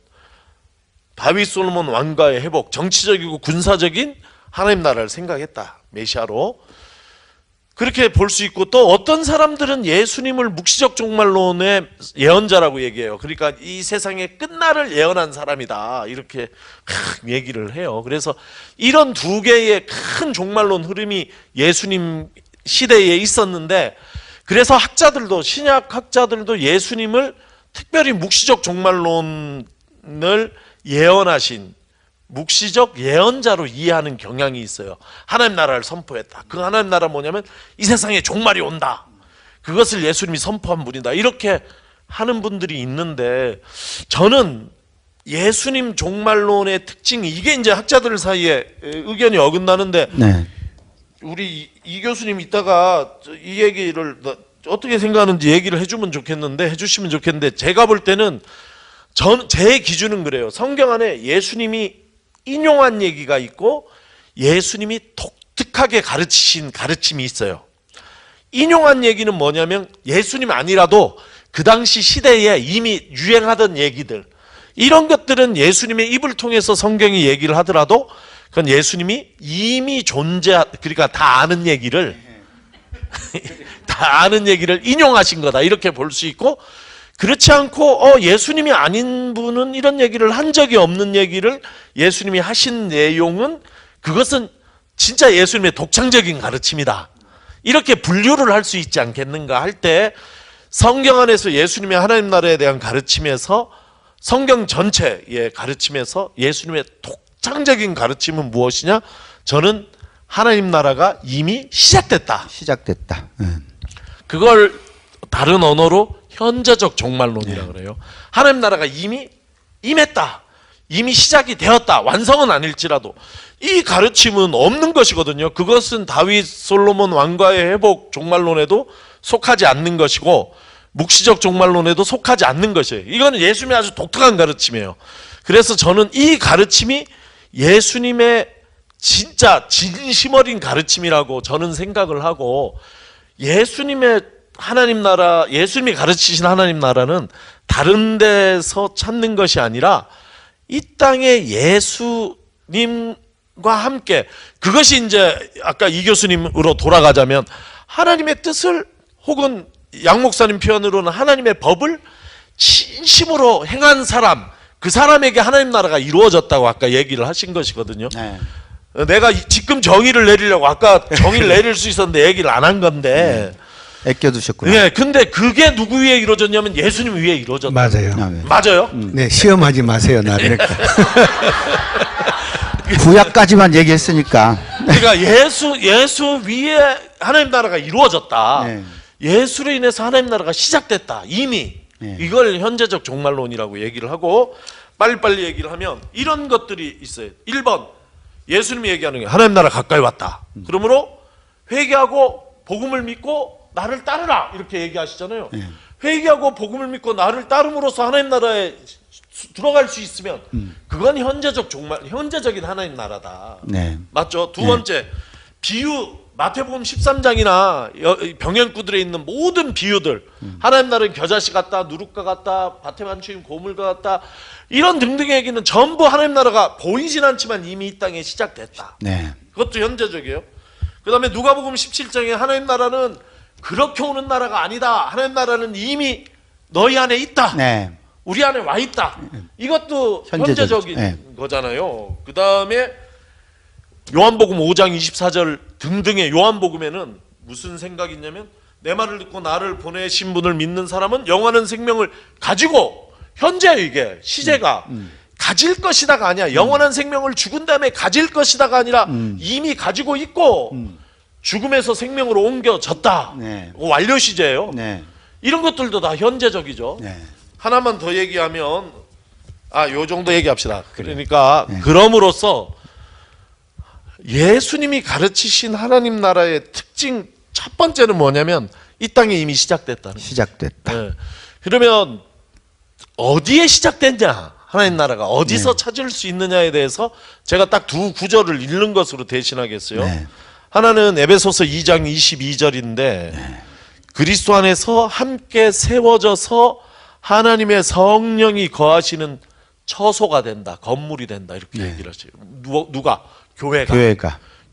S4: 다윗 솔로몬 왕가의 회복, 정치적이고 군사적인 하나님 나라를 생각했다. 메시아로. 그렇게 볼 수 있고 또 어떤 사람들은 예수님을 묵시적 종말론의 예언자라고 얘기해요. 그러니까 이 세상의 끝날을 예언한 사람이다. 이렇게 얘기를 해요. 그래서 이런 두 개의 큰 종말론 흐름이 예수님 시대에 있었는데 그래서 신약 학자들도 예수님을 특별히 묵시적 종말론을 예언하신 묵시적 예언자로 이해하는 경향이 있어요. 하나님 나라를 선포했다. 그 하나님 나라 뭐냐면 이 세상에 종말이 온다. 그것을 예수님이 선포한 분이다. 이렇게 하는 분들이 있는데 저는 예수님 종말론의 특징이 이게 이제 학자들 사이에 의견이 어긋나는데
S2: 네.
S4: 우리 이 교수님 이따가 이 얘기를 어떻게 생각하는지 얘기를 해주시면 좋겠는데 제가 볼 때는 제 기준은 그래요. 성경 안에 예수님이 인용한 얘기가 있고 예수님이 독특하게 가르치신 가르침이 있어요. 인용한 얘기는 뭐냐면 예수님 아니라도 그 당시 시대에 이미 유행하던 얘기들 이런 것들은 예수님의 입을 통해서 성경이 얘기를 하더라도 그건 예수님이 이미 그러니까 다 아는 얘기를 인용하신 거다 이렇게 볼 수 있고 그렇지 않고 예수님이 아닌 분은 이런 얘기를 한 적이 없는 얘기를 예수님이 하신 내용은 그것은 진짜 예수님의 독창적인 가르침이다. 이렇게 분류를 할 수 있지 않겠는가 할 때 성경 안에서 예수님의 하나님 나라에 대한 가르침에서 성경 전체의 가르침에서 예수님의 독창적인 가르침은 무엇이냐? 저는 하나님 나라가 이미 시작됐다. 그걸 다른 언어로 현재적 종말론이라 그래요. 하나님 나라가 이미 임했다. 이미 시작이 되었다. 완성은 아닐지라도 이 가르침은 없는 것이거든요. 그것은 다윗 솔로몬 왕가의 회복 종말론에도 속하지 않는 것이고 묵시적 종말론에도 속하지 않는 것이에요. 이거는 예수님의 아주 독특한 가르침이에요. 그래서 저는 이 가르침이 예수님의 진짜 진심 어린 가르침이라고 저는 생각을 하고 예수님의 하나님 나라, 예수님이 가르치신 하나님 나라는 다른 데서 찾는 것이 아니라 이 땅에 예수님과 함께 그것이 이제 아까 이 교수님으로 돌아가자면 하나님의 뜻을 혹은 양 목사님 표현으로는 하나님의 법을 진심으로 행한 사람 그 사람에게 하나님 나라가 이루어졌다고 아까 얘기를 하신 것이거든요.
S2: 네.
S4: 내가 지금 정의를 내리려고 아까 정의를 내릴 수 있었는데 얘기를 안 한 건데
S2: 아껴두셨구나.
S4: 네, 근데 그게 누구 위에 이루어졌냐면 예수님 위에 이루어졌다.
S3: 맞아요.
S2: 네.
S4: 맞아요?
S3: 네, 시험하지 마세요, 나 그러니까.
S2: 구약까지만 얘기했으니까.
S4: 그러니까 예수 위에 하나님 나라가 이루어졌다.
S2: 네.
S4: 예수로 인해서 하나님 나라가 시작됐다. 이미
S2: 네.
S4: 이걸 현재적 종말론이라고 얘기를 하고 빨리빨리 얘기를 하면 이런 것들이 있어요. 1번 예수님이 얘기하는 게 하나님 나라 가까이 왔다. 그러므로 회개하고 복음을 믿고 나를 따르라 이렇게 얘기하시잖아요.
S2: 네.
S4: 회개하고 복음을 믿고 나를 따름으로써 하나님 나라에 들어갈 수 있으면 그건 현재적인 하나님 나라다.
S2: 네.
S4: 맞죠? 두 번째 비유 마태복음 13장이나 병행구들에 있는 모든 비유들 하나님 나라는 겨자씨 같다, 누룩과 같다, 밭에 만추인 고물과 같다 이런 등등의 얘기는 전부 하나님 나라가 보이진 않지만 이미 이 땅에 시작됐다.
S2: 네.
S4: 그것도 현재적이에요. 그 다음에 누가복음 17장에 하나님 나라는 그렇게 오는 나라가 아니다. 하나님 나라는 이미 너희 안에 있다.
S2: 네.
S4: 우리 안에 와 있다. 이것도
S2: 현재적이죠.
S4: 현재적인
S2: 네.
S4: 거잖아요. 그 다음에 요한복음 5장 24절 등등의 요한복음에는 무슨 생각이 있냐면 내 말을 듣고 나를 보내신 분을 믿는 사람은 영원한 생명을 가지고 현재 이게 시제가 가질 것이다가 아니야. 영원한 생명을 죽은 다음에 가질 것이다가 아니라 이미 가지고 있고 죽음에서 생명으로 옮겨졌다.
S2: 네.
S4: 완료 시제예요.
S2: 네.
S4: 이런 것들도 다 현재적이죠.
S2: 네.
S4: 하나만 더 얘기하면 요 정도 얘기합시다. 그러니까 그럼으로써 예수님이 가르치신 하나님 나라의 특징 첫 번째는 뭐냐면 이 땅에 이미 시작됐다는 거예요.
S2: 시작됐다.
S4: 네. 그러면 어디에 시작됐냐? 하나님 나라가 어디서 찾을 수 있느냐에 대해서 제가 딱 두 구절을 읽는 것으로 대신하겠어요.
S2: 네.
S4: 하나는 에베소서 2장 22절인데 그리스도 안에서 함께 세워져서 하나님의 성령이 거하시는 처소가 된다. 건물이 된다. 이렇게 얘기를 하죠. 누가?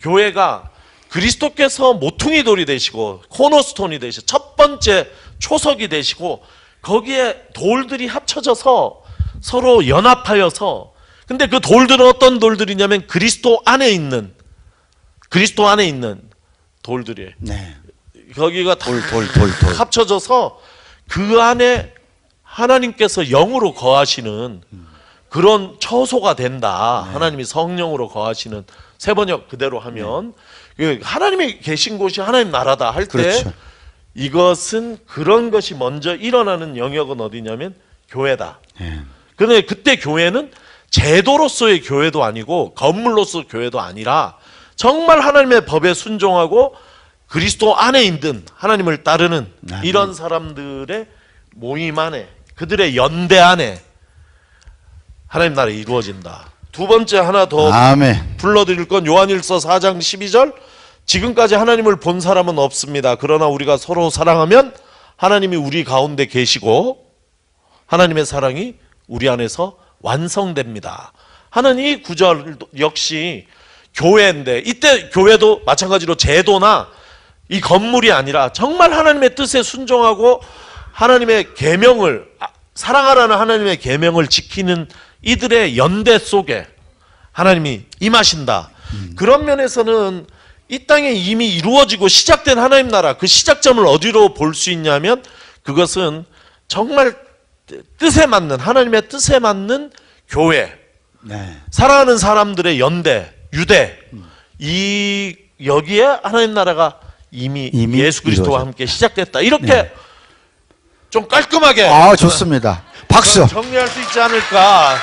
S4: 교회가 그리스도께서 모퉁이 돌이 되시고 코너스톤이 되시고 첫 번째 초석이 되시고 거기에 돌들이 합쳐져서 서로 연합하여서 근데 그 돌들은 어떤 돌들이냐면 그리스도 안에 있는 돌들이에요.
S2: 네.
S4: 거기가 다 합쳐져서 그 안에 하나님께서 영으로 거하시는 그런 처소가 된다.
S2: 네.
S4: 하나님이 성령으로 거하시는 세번역 그대로 하면 하나님이 계신 곳이 하나님 나라다 할 때
S2: 그렇죠.
S4: 이것은 그런 것이 먼저 일어나는 영역은 어디냐면 교회다.
S2: 네.
S4: 그런데 그때 교회는 제도로서의 교회도 아니고 건물로서 교회도 아니라 정말 하나님의 법에 순종하고 그리스도 안에 있는 하나님을 따르는 이런 사람들의 모임 안에 그들의 연대 안에 하나님 나라가 이루어진다. 두 번째 하나 더
S2: 아멘.
S4: 불러드릴 건 요한일서 4장 12절 지금까지 하나님을 본 사람은 없습니다. 그러나 우리가 서로 사랑하면 하나님이 우리 가운데 계시고 하나님의 사랑이 우리 안에서 완성됩니다. 하는 이 구절 역시 교회인데 이때 교회도 마찬가지로 제도나 이 건물이 아니라 정말 하나님의 뜻에 순종하고 하나님의 계명을 사랑하라는 하나님의 계명을 지키는 이들의 연대 속에 하나님이 임하신다. 그런 면에서는 이 땅에 이미 이루어지고 시작된 하나님 나라 그 시작점을 어디로 볼 수 있냐면 그것은 정말 뜻에 맞는 하나님의 뜻에 맞는 교회
S2: 네.
S4: 사랑하는 사람들의 연대 유대 이 여기에 하나님 나라가 이미 예수 그리스도와
S2: 이루어졌다.
S4: 함께 시작됐다. 이렇게
S2: 네.
S4: 좀 깔끔하게
S2: 좋습니다. 박수.
S4: 정리할 수 있지 않을까.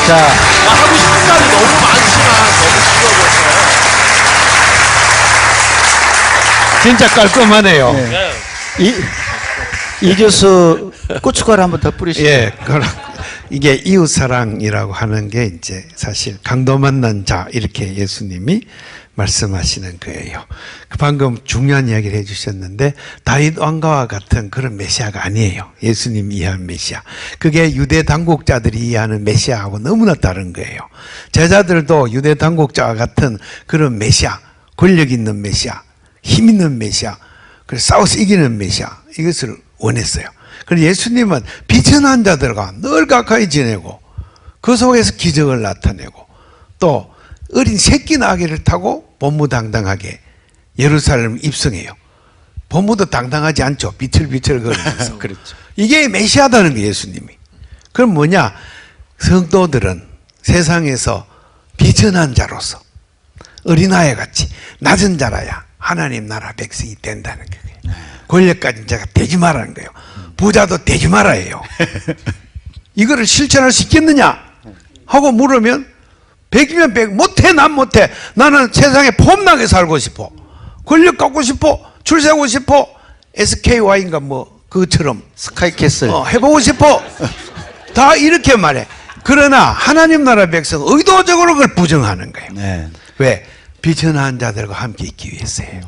S2: 자,
S4: 하고 싶은 말이 너무 많지만 너무 길어져서.
S3: 진짜 깔끔하네요.
S2: 네.
S4: 네.
S2: 이 교수 고춧가루 한번 더 뿌리시죠.
S3: 예, 이게 이웃사랑이라고 하는 게 이제 사실 강도 만난 자 이렇게 예수님이 말씀하시는 거예요. 방금 중요한 이야기를 해주셨는데 다윗 왕가와 같은 그런 메시아가 아니에요. 예수님 이해하는 메시아. 그게 유대 당국자들이 이해하는 메시아하고 너무나 다른 거예요. 제자들도 유대 당국자와 같은 그런 메시아, 권력 있는 메시아, 힘 있는 메시아, 그래서 싸워서 이기는 메시아 이것을 원했어요. 그래서 예수님은 비천한 자들과 늘 가까이 지내고 그 속에서 기적을 나타내고 또 어린 새끼 나귀를 타고 본무당당하게 예루살렘 입성해요. 본무도 당당하지 않죠. 비틀비틀 거리면서.
S2: 그렇죠.
S3: 이게 메시아다는 거예요, 예수님이. 그럼 뭐냐? 성도들은 세상에서 비천한 자로서 어린아이 같이 낮은 자라야 하나님 나라 백성이 된다는 거예요. 권력 가진 자가 되지 말라는 거예요. 부자도 되지 말아요. 이거를 실천할 수 있겠느냐 하고 물으면 100이면 100 못해. 난 못해. 나는 세상에 폼나게 살고 싶어. 권력 갖고 싶어. 출세하고 싶어. SKY인가 뭐 그처럼
S2: 스카이캐슬.
S3: 해보고 싶어. 다 이렇게 말해. 그러나 하나님 나라 백성 의도적으로 그걸 부정하는 거예요.
S2: 네.
S3: 왜? 비천한 자들과 함께 있기 위해서예요.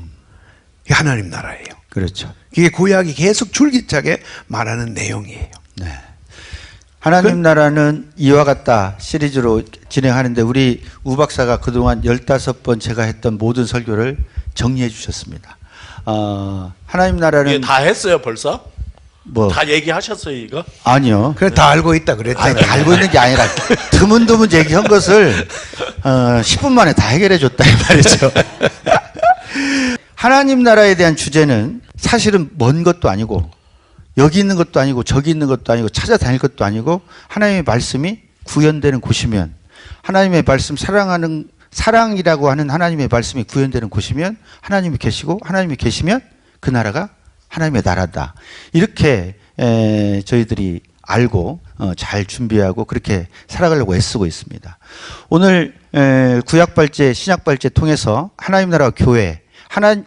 S3: 이게 하나님 나라예요.
S2: 그렇죠.
S3: 이게 구약이 계속 줄기차게 말하는 내용이에요.
S2: 네. 하나님 나라는 이와 같다 시리즈로 진행하는데 우리 우 박사가 그동안 15번째가 했던 모든 설교를 정리해 주셨습니다. 하나님 나라는
S4: 이게 다 했어요 벌써?
S2: 뭐
S4: 다 얘기하셨어요 이거?
S2: 아니요.
S3: 그래 다 알고 있다
S2: 아니,
S3: 그랬잖아요.
S2: 다 알고 있는 게 아니라 드문드문 얘기한 것을 10분 만에 다 해결해 줬다 이 말이죠. 하나님 나라에 대한 주제는 사실은 먼 것도 아니고 여기 있는 것도 아니고 저기 있는 것도 아니고 찾아다닐 것도 아니고 하나님의 말씀이 구현되는 곳이면 하나님의 말씀 사랑이라고 하는 하나님의 말씀이 구현되는 곳이면 하나님이 계시고 하나님이 계시면 그 나라가 하나님의 나라다. 이렇게 저희들이 알고 잘 준비하고 그렇게 살아가려고 애쓰고 있습니다. 오늘 구약발제 신약발제 통해서 하나님 나라와 교회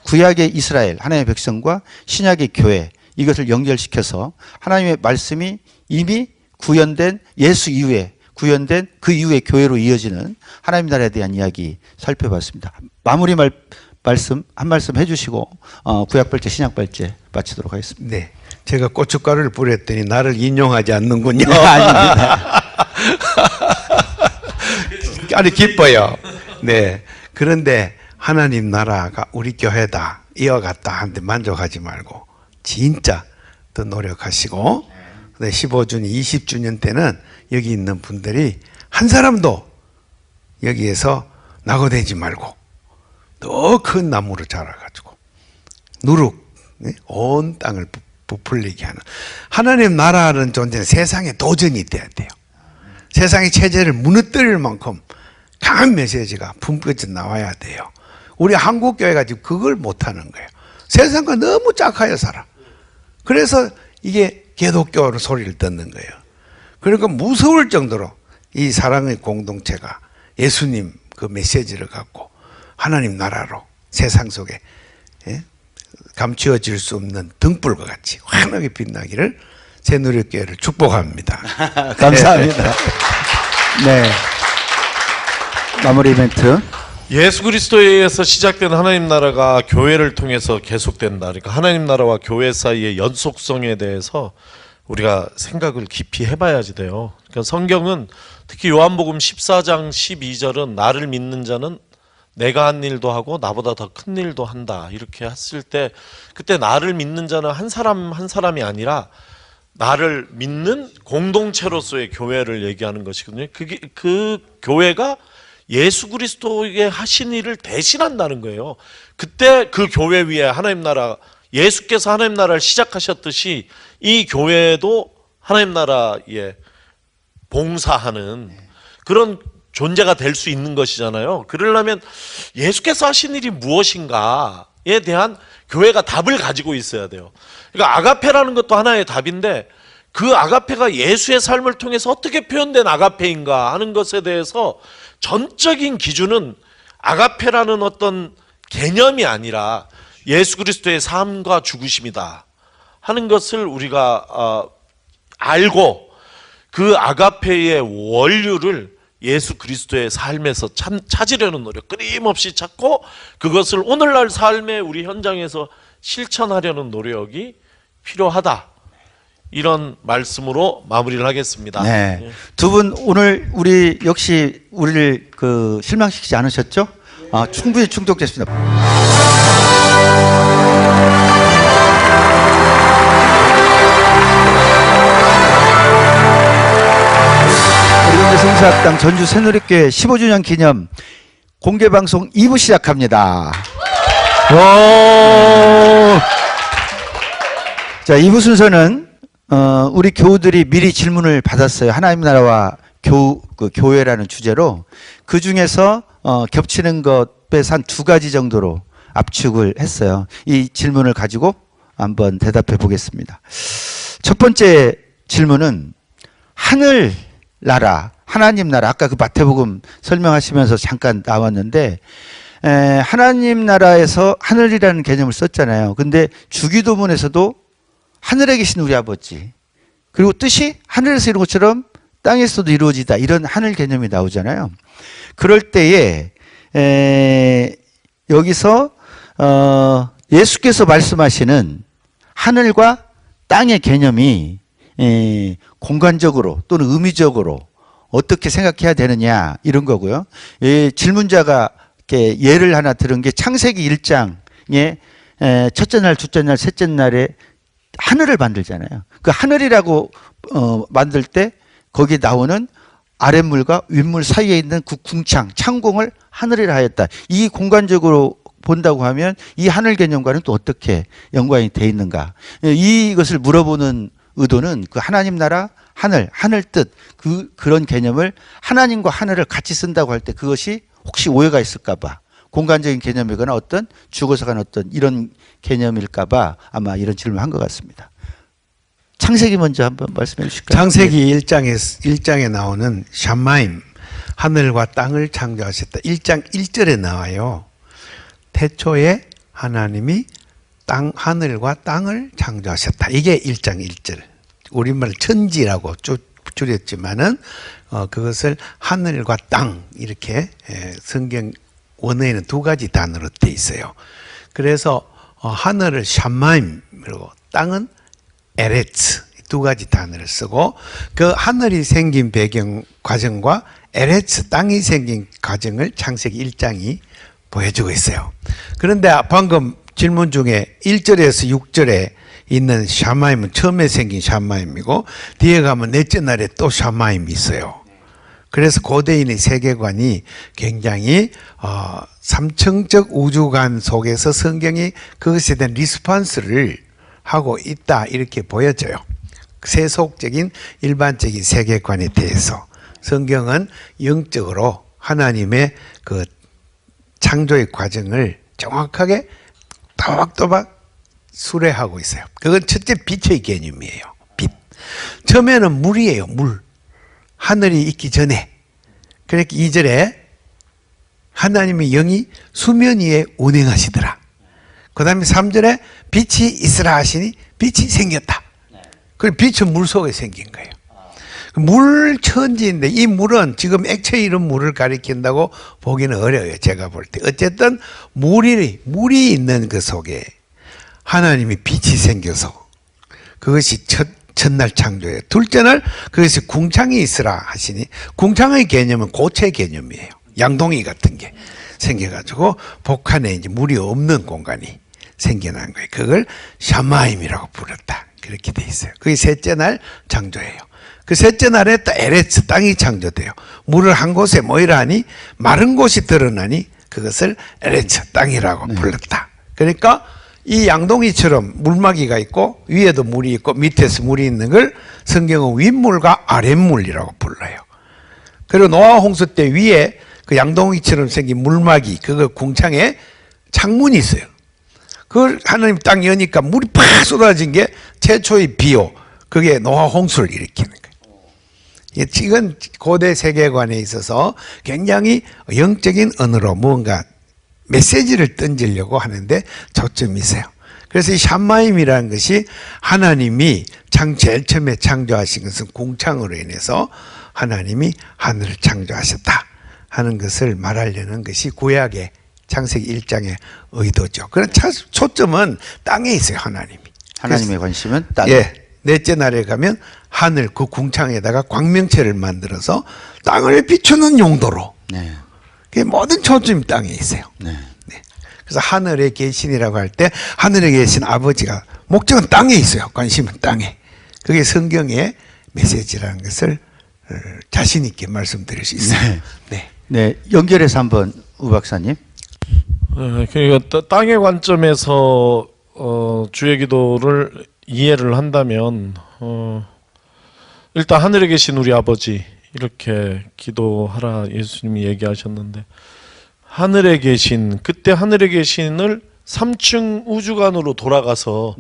S2: 구약의 이스라엘 하나님의 백성과 신약의 교회 이것을 연결시켜서 하나님의 말씀이 이미 구현된 예수 이후에 구현된 그 이후의 교회로 이어지는 하나님 나라에 대한 이야기 살펴봤습니다. 마무리 말씀 한 말씀 해주시고 구약발제 신약발제 마치도록 하겠습니다.
S3: 네, 제가 고춧가루를 뿌렸더니 나를 인용하지 않는군요.
S2: 아닙니다.
S3: 아니 기뻐요. 네, 그런데 하나님 나라가 우리 교회다 이어갔다 하는데 만족하지 말고 진짜 더 노력하시고 15주년 20주년 때는 여기 있는 분들이 한 사람도 여기에서 낙오되지 말고 더 큰 나무로 자라가지고 누룩 온 땅을 부풀리게 하는 하나님 나라는 존재는 세상에 도전이 돼야 돼요. 세상의 체제를 무너뜨릴 만큼 강한 메시지가 품격이 나와야 돼요. 우리 한국 교회가 지금 그걸 못하는 거예요. 세상과 너무 짝하여 살아. 그래서 이게 기독교로 소리를 듣는 거예요. 그러니까 무서울 정도로 이 사랑의 공동체가 예수님 그 메시지를 갖고 하나님 나라로 세상 속에 감추어질 수 없는 등불과 같이 환하게 빛나기를 새누리교회를 축복합니다.
S2: 감사합니다. 네. 마무리 멘트.
S4: 예수 그리스도에 의해서 시작된 하나님 나라가 교회를 통해서 계속된다. 그러니까 하나님 나라와 교회 사이의 연속성에 대해서 우리가 생각을 깊이 해봐야지 돼요. 그러니까 성경은 특히 요한복음 14장 12절은 나를 믿는 자는 내가 한 일도 하고 나보다 더 큰 일도 한다. 이렇게 했을 때 그때 나를 믿는 자는 한 사람 한 사람이 아니라 나를 믿는 공동체로서의 교회를 얘기하는 것이거든요. 그 교회가 예수 그리스도에게 하신 일을 대신한다는 거예요. 그때 그 교회 위에 하나님 나라, 예수께서 하나님 나라를 시작하셨듯이 이 교회도 하나님 나라에 봉사하는 그런 존재가 될 수 있는 것이잖아요. 그러려면 예수께서 하신 일이 무엇인가에 대한 교회가 답을 가지고 있어야 돼요. 그러니까 아가페라는 것도 하나의 답인데 그 아가페가 예수의 삶을 통해서 어떻게 표현된 아가페인가 하는 것에 대해서 전적인 기준은 아가페라는 어떤 개념이 아니라 예수 그리스도의 삶과 죽으심이다 하는 것을 우리가 알고 그 아가페의 원류를 예수 그리스도의 삶에서 찾으려는 노력 끊임없이 찾고 그것을 오늘날 삶의 우리 현장에서 실천하려는 노력이 필요하다. 이런 말씀으로 마무리를 하겠습니다.
S2: 네. 두 분 오늘 우리 역시 우리를 실망시키지 않으셨죠? 충분히 충족됐습니다. 우리 성사학당 전주 새누리교회 15주년 기념 공개방송 2부 시작합니다. 자, 2부 순서는 우리 교우들이 미리 질문을 받았어요. 하나님 나라와 교회라는 주제로 그 중에서 겹치는 것 빼서 한 2가지 정도로 압축을 했어요. 이 질문을 가지고 한번 대답해 보겠습니다. 첫 번째 질문은 하늘나라, 하나님 나라, 아까 그 마태복음 설명하시면서 잠깐 나왔는데 하나님 나라에서 하늘이라는 개념을 썼잖아요. 근데 주기도문에서도 하늘에 계신 우리 아버지, 그리고 뜻이 하늘에서 이룬 것처럼 땅에서도 이루어지다, 이런 하늘 개념이 나오잖아요. 그럴 때에 여기서 예수께서 말씀하시는 하늘과 땅의 개념이 공간적으로 또는 의미적으로 어떻게 생각해야 되느냐, 이런 거고요. 질문자가 이렇게 예를 하나 들은 게 창세기 1장에 첫째 날, 둘째 날, 셋째 날에 하늘을 만들잖아요. 그 하늘이라고 만들 때 거기에 나오는 아랫물과 윗물 사이에 있는 그 궁창, 창공을 하늘이라 하였다. 이 공간적으로 본다고 하면 이 하늘 개념과는 또 어떻게 연관이 돼 있는가? 이것을 물어보는 의도는 그 하나님 나라, 하늘 뜻, 그런 개념을 하나님과 하늘을 같이 쓴다고 할 때 그것이 혹시 오해가 있을까봐, 공간적인 개념이거나 어떤 죽어서 간 어떤 이런 개념일까봐 아마 이런 질문을 한 것 같습니다. 창세기 먼저 한번 말씀해 주실까요?
S3: 창세기 1장에 나오는 샤마임, 하늘과 땅을 창조하셨다. 1장 1절에 나와요. 태초에 하나님이 하늘과 땅을 창조하셨다. 이게 1장 1절. 우리말 천지라고 줄였지만은 그것을 하늘과 땅, 이렇게 성경 원어에는 2가지 단어로 되어 있어요. 그래서 하늘을 샤마임, 그리고 땅은 에레츠, 2가지 단어를 쓰고 그 하늘이 생긴 배경 과정과 에레츠, 땅이 생긴 과정을 창세기 1장이 보여주고 있어요. 그런데 방금 질문 중에 1절에서 6절에 있는 샤마임은 처음에 생긴 샤마임이고 뒤에 가면 넷째 날에 또 샤마임이 있어요. 그래서 고대인의 세계관이 굉장히 삼층적 우주관 속에서 성경이 그것에 대한 리스폰스를 하고 있다, 이렇게 보여져요. 세속적인 일반적인 세계관에 대해서 성경은 영적으로 하나님의 그 창조의 과정을 정확하게 또박또박 수레하고 있어요. 그건 첫째 빛의 개념이에요. 빛. 처음에는 물이에요. 물. 하늘이 있기 전에. 그러니까 2절에 하나님의 영이 수면 위에 운행하시더라. 그 다음에 3절에 빛이 있으라 하시니 빛이 생겼다. 그 빛은 물 속에 생긴 거예요. 물 천지인데 이 물은 지금 액체 이런 물을 가리킨다고 보기는 어려워요. 제가 볼 때. 어쨌든 물이 있는 그 속에 하나님이 빛이 생겨서 그것이 첫날 창조예요. 둘째 날 그것이 궁창이 있으라 하시니, 궁창의 개념은 고체 개념이에요. 양동이 같은 게 생겨가지고 복한에 이제 물이 없는 공간이 생겨난 거예요. 그걸 샤마임이라고 불렀다. 그렇게 돼 있어요. 그게 셋째 날 창조예요. 그 셋째 날에 또 에레츠, 땅이 창조돼요. 물을 한 곳에 모이라 하니 마른 곳이 드러나니 그것을 에레츠, 땅이라고 불렀다. 그러니까 이 양동이처럼 물막이가 있고 위에도 물이 있고 밑에서 물이 있는 걸 성경은 윗물과 아랫물이라고 불러요. 그리고 노아 홍수 때 위에 그 양동이처럼 생긴 물막이, 그거 궁창에 창문이 있어요. 그걸 하나님 딱 여니까 물이 팍 쏟아진 게 최초의 비요. 그게 노아 홍수를 일으키는 거예요. 이건 고대 세계관에 있어서 굉장히 영적인 언어로 뭔가 메시지를 던지려고 하는데 초점이 있어요. 그래서 이 샴마임이라는 것이 하나님이 제일 처음에 창조하신 것은 궁창으로 인해서 하나님이 하늘을 창조하셨다 하는 것을 말하려는 것이 구약의 창세기 1장의 의도죠. 그런 초점은 땅에 있어요. 하나님의
S2: 관심은 땅에.
S3: 예, 넷째 날에 가면 하늘 그 궁창에다가 광명체를 만들어서 땅을 비추는 용도로.
S2: 네.
S3: 모든 초점이 땅에 있어요.
S2: 네.
S3: 네. 그래서 하늘에 계신이라고 할 때 하늘에 계신 아버지가 목적은 땅에 있어요. 관심은 땅에. 그게 성경의 메시지라는 것을 자신 있게 말씀드릴 수 있어요.
S2: 네.
S3: 네.
S2: 네, 연결해서 한번 우 박사님.
S4: 그러니까 땅의 관점에서 주의 기도를 이해를 한다면 일단 하늘에 계신 우리 아버지 이렇게 기도하라 예수님이 얘기하셨는데 하늘에 계신 그때 하늘에 계신을 3층 우주관으로 돌아가서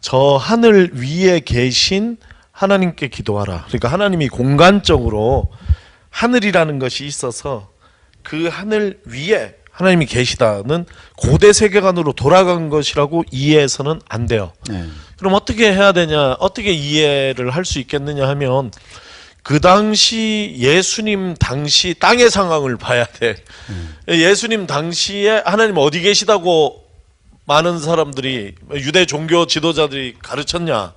S4: 저 하늘 위에 계신 하나님께 기도하라. 그러니까 하나님이 공간적으로 하늘이라는 것이 있어서 그 하늘 위에 하나님이 계시다는 고대 세계관으로 돌아간 것이라고 이해해서는 안 돼요.
S2: 네.
S4: 그럼 어떻게 해야 되냐, 어떻게 이해를 할 수 있겠느냐 하면 그 당시 예수님 당시 땅의 상황을 봐야 돼. 예수님 당시에 하나님 어디 계시다고 많은 사람들이 유대 종교 지도자들이 가르쳤냐?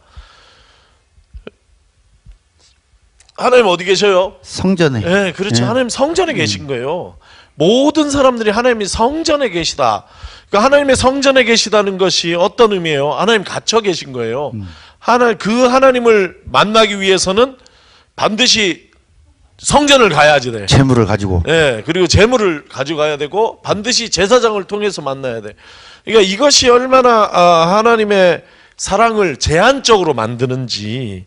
S4: 하나님 어디 계셔요?
S2: 성전에.
S4: 네, 그렇죠.
S2: 예.
S4: 하나님 성전에 계신 거예요. 모든 사람들이 하나님이 성전에 계시다. 그러니까 하나님의 성전에 계시다는 것이 어떤 의미예요? 하나님 갇혀 계신 거예요. 그 하나님을 만나기 위해서는 반드시 성전을 가야지 돼.
S2: 재물을 가지고.
S4: 네, 그리고 재물을 가져가야 되고 반드시 제사장을 통해서 만나야 돼. 그러니까 이것이 얼마나 하나님의 사랑을 제한적으로 만드는지,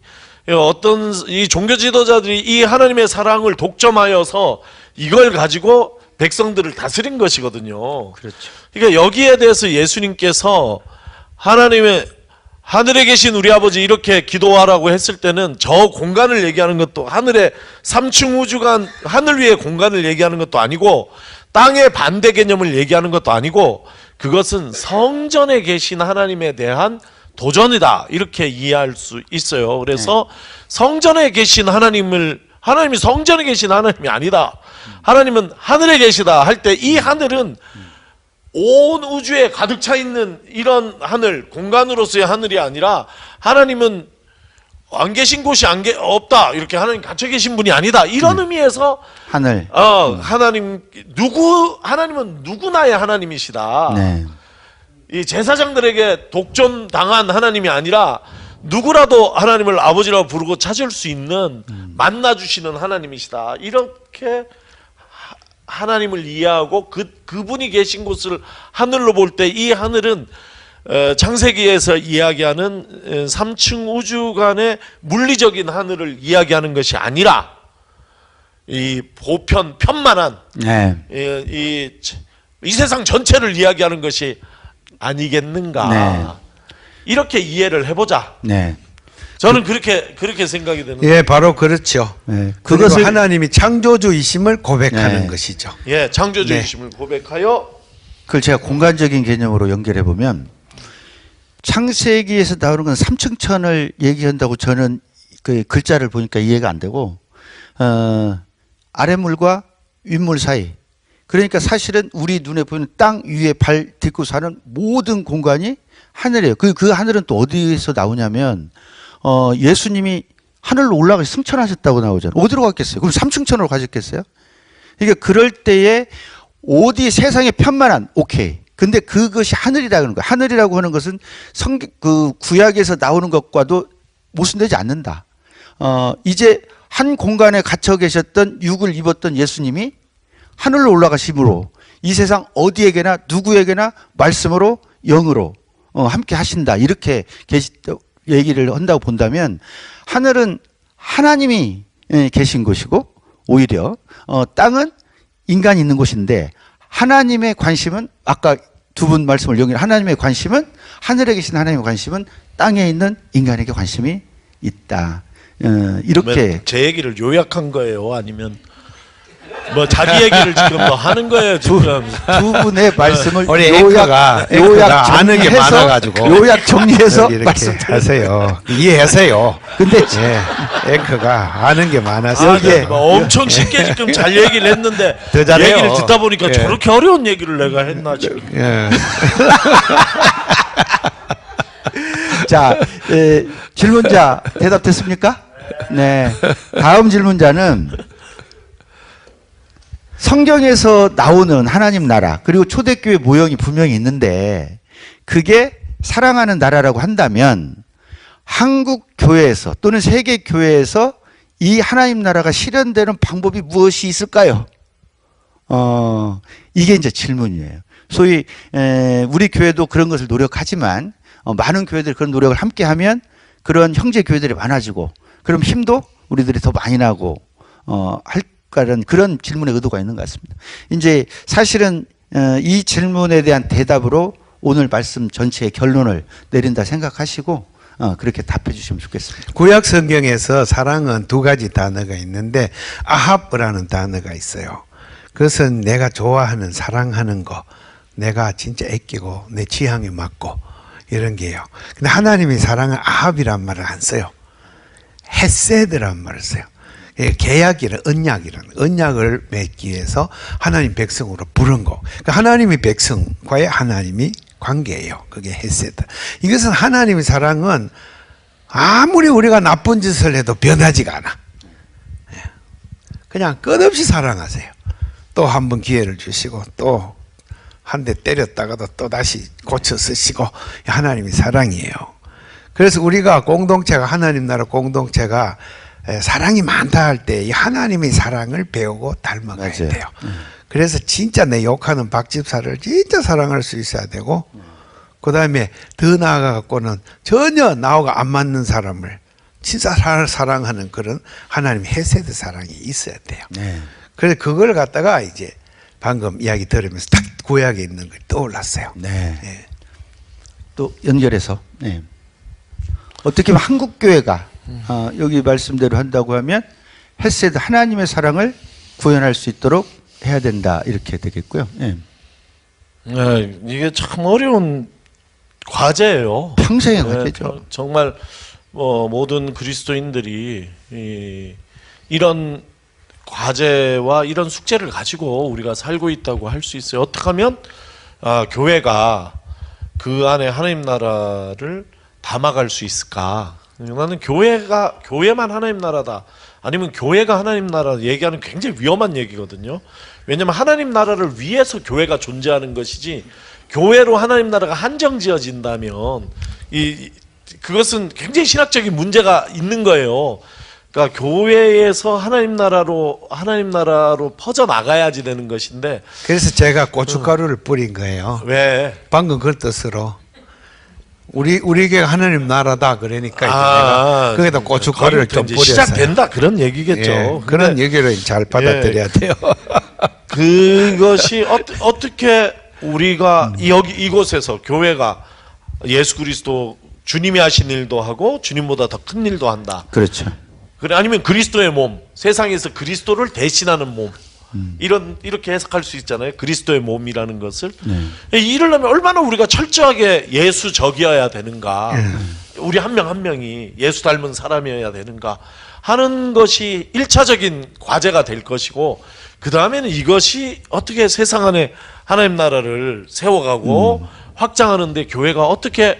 S4: 어떤 이 종교 지도자들이 이 하나님의 사랑을 독점하여서 이걸 가지고 백성들을 다스린 것이거든요.
S2: 그렇죠.
S4: 그러니까 여기에 대해서 예수님께서 하나님의 하늘에 계신 우리 아버지 이렇게 기도하라고 했을 때는 저 공간을 얘기하는 것도 하늘의 3층 우주간 하늘 위의 공간을 얘기하는 것도 아니고 땅의 반대 개념을 얘기하는 것도 아니고 그것은 성전에 계신 하나님에 대한 도전이다 이렇게 이해할 수 있어요. 그래서 성전에 계신 하나님이 성전에 계신 하나님이 아니다. 하나님은 하늘에 계시다 할 때 이 하늘은 온 우주에 가득 차 있는 이런 하늘, 공간으로서의 하늘이 아니라 하나님은 안 계신 곳이 없다. 이렇게 하나님 갇혀 계신 분이 아니다. 이런 의미에서
S2: 하늘.
S4: 하나님은 누구나의 하나님이시다.
S2: 네.
S4: 이 제사장들에게 독점당한 하나님이 아니라 누구라도 하나님을 아버지라고 부르고 찾을 수 있는 만나주시는 하나님이시다. 이렇게 하나님을 이해하고 그분이 계신 곳을 하늘로 볼 때 이 하늘은 창세기에서 이야기하는 3층 우주간의 물리적인 하늘을 이야기하는 것이 아니라 이 편만한
S2: 네.
S4: 이 세상 전체를 이야기하는 것이 아니겠는가.
S2: 네.
S4: 이렇게 이해를 해보자.
S2: 네.
S4: 저는 그렇게 생각이 되는
S3: 예, 바로 그렇죠.
S2: 네.
S3: 그것을
S2: 그것을
S3: 하나님이 창조주이심을 고백하는
S2: 네.
S3: 것이죠.
S4: 예, 창조주이심을 고백하여
S2: 그걸 제가 공간적인 개념으로 연결해 보면 창세기에서 나오는 건 3층 천을 얘기한다고 저는 그 글자를 보니까 이해가 안 되고 아랫물과 윗물 사이, 그러니까 사실은 우리 눈에 보이는 땅 위에 발 딛고 사는 모든 공간이 하늘이에요. 그 하늘은 또 어디에서 나오냐면 예수님이 하늘로 올라가서 승천하셨다고 나오잖아요. 어디로 갔겠어요? 그럼 3층 천으로 가셨겠어요? 그러니까 그럴 때에 어디 세상에 편만한, 오케이. 근데 그것이 하늘이라고 하는 거예요. 하늘이라고 하는 것은 그 구약에서 나오는 것과도 모순되지 않는다. 이제 한 공간에 갇혀 계셨던 육을 입었던 예수님이 하늘로 올라가심으로 이 세상 어디에게나 누구에게나 말씀으로 영으로 함께 하신다. 이렇게 얘기를 한다고 본다면 하늘은 하나님이 계신 곳이고 오히려 땅은 인간이 있는 곳인데 하나님의 관심은 아까 두 분 말씀을 연결 하나님의 관심은 하늘에 계신 하나님의 관심은 땅에 있는 인간에게 관심이 있다. 이렇게
S4: 제 얘기를 요약한 거예요? 아니면 뭐 자기 얘기를 지금 뭐 하는 거예요? 지금
S2: 두 분의 말씀을
S3: 우리
S2: 요약
S3: 아는 게
S2: 정리해서
S3: 많아가지고
S2: 요약 정리해서
S3: 이렇게
S2: 말씀드려요.
S3: 하세요. 이해하세요.
S2: 근데
S3: 예, 앵커가 아는 게 많아서
S2: 여기에
S4: 뭐 엄청 쉽게 지금 잘 얘기를 했는데
S3: 더 잘해요.
S4: 얘기를 듣다 보니까
S3: 예.
S4: 저렇게 어려운 얘기를 내가 했나 지금.
S3: 예.
S2: 자, 질문자 대답됐습니까? 네. 다음 질문자는 성경에서 나오는 하나님 나라 그리고 초대교회 모형이 분명히 있는데 그게 사랑하는 나라라고 한다면 한국 교회에서 또는 세계 교회에서 이 하나님 나라가 실현되는 방법이 무엇이 있을까요? 이게 이제 질문이에요. 소위 우리 교회도 그런 것을 노력하지만 많은 교회들이 그런 노력을 함께 하면 그런 형제 교회들이 많아지고 그럼 힘도 우리들이 더 많이 나고 할까라는 그런 질문의 의도가 있는 것 같습니다. 이제 사실은 이 질문에 대한 대답으로 오늘 말씀 전체의 결론을 내린다 생각하시고 그렇게 답해 주시면 좋겠습니다.
S3: 구약 성경에서 사랑은 두 가지 단어가 있는데 아합이라는 단어가 있어요. 그것은 내가 좋아하는 사랑하는 거, 내가 진짜 아끼고 내 취향에 맞고 이런 게요. 근데 하나님이 사랑은 아합이란 말을 안 써요. 헤세드란 말을 써요. 계약이라 언약을 맺기 위해서 하나님 백성으로 부른 거. 그러니까 하나님이 백성과의 하나님이 관계예요. 그게 헤세드. 이것은 하나님의 사랑은 아무리 우리가 나쁜 짓을 해도 변하지가 않아. 그냥 끝없이 사랑하세요. 또 한 번 기회를 주시고 또 한 대 때렸다가도 또 다시 고쳐 쓰시고 하나님의 사랑이에요. 그래서 우리가 공동체가 하나님 나라 공동체가 사랑이 많다 할 때 이 하나님의 사랑을 배우고 닮아가야
S2: 맞아요.
S3: 돼요. 그래서 진짜 내 욕하는 박집사를 진짜 사랑할 수 있어야 되고 그 다음에 더 나아가 갖고는 전혀 나하고 안 맞는 사람을 진짜 사랑하는 그런 하나님의 헤세드 사랑이 있어야 돼요.
S2: 네.
S3: 그래서 그걸 갖다가 이제 방금 이야기 들으면서 딱 구약에 있는 걸 떠올랐어요.
S2: 네.
S3: 예.
S2: 또 연결해서 어떻게 보면 한국 교회가 여기 말씀대로 한다고 하면 헤세드 하나님의 사랑을 구현할 수 있도록 해야 된다 이렇게 되겠고요. 예.
S4: 네, 이게 참 어려운 과제예요.
S2: 평생의
S4: 네,
S2: 과제죠.
S4: 정말 모든 그리스도인들이 이런 과제와 이런 숙제를 가지고 우리가 살고 있다고 할 수 있어요. 어떻게 하면 교회가 그 안에 하나님 나라를 담아갈 수 있을까? 나는 교회만 하나님 나라다. 아니면 교회가 하나님 나라 얘기하는 굉장히 위험한 얘기거든요. 왜냐하면 하나님 나라를 위해서 교회가 존재하는 것이지 교회로 하나님 나라가 한정지어진다면 그것은 굉장히 신학적인 문제가 있는 거예요. 그러니까 교회에서 하나님 나라로 퍼져 나가야지 되는 것인데
S3: 그래서 제가 고춧가루를 뿌린 거예요.
S4: 왜?
S3: 방금 그 뜻으로 우리에게 하나님 나라다 그러니까 이제 내가 거기다 고춧가루를 좀
S4: 이제
S3: 뿌렸어요.
S4: 시작된다 그런 얘기겠죠.
S3: 예, 그런 얘기를 잘 받아들여야 돼요.
S4: 그것이 어떻게 우리가 이곳에서 교회가 예수 그리스도 주님이 하신 일도 하고 주님보다 더 큰 일도 한다.
S2: 그렇죠.
S4: 그래 아니면 그리스도의 몸, 세상에서 그리스도를 대신하는 몸. 이렇게 해석할 수 있잖아요. 그리스도의 몸이라는 것을. 이러려면 얼마나 우리가 철저하게 예수적이어야 되는가. 우리 한 명 한 명이 예수 닮은 사람이어야 되는가 하는 것이 1차적인 과제가 될 것이고 그 다음에는 이것이 어떻게 세상 안에 하나님 나라를 세워가고 확장하는 데 교회가 어떻게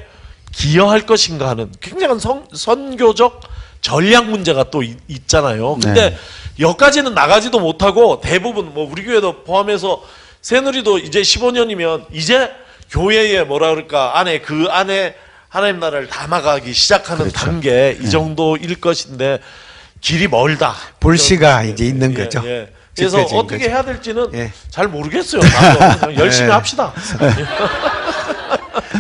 S4: 기여할 것인가 하는 굉장한 선교적 전략 문제가 또 있잖아요. 근데
S2: 네.
S4: 여기까지는 나가지도 못하고 대부분 우리 교회도 포함해서 새누리도 이제 15년이면 이제 교회의 뭐라 그럴까 그 안에 하나님 나라를 담아가기 시작하는
S2: 그렇죠.
S4: 단계 이 정도일 것인데 길이 멀다.
S3: 불씨가 이제 있는 거죠.
S4: 그래서
S3: 지펴진
S4: 어떻게
S3: 거죠.
S4: 해야 될지는
S3: 예.
S4: 잘 모르겠어요. 나도 그냥 열심히
S3: 예.
S4: 합시다.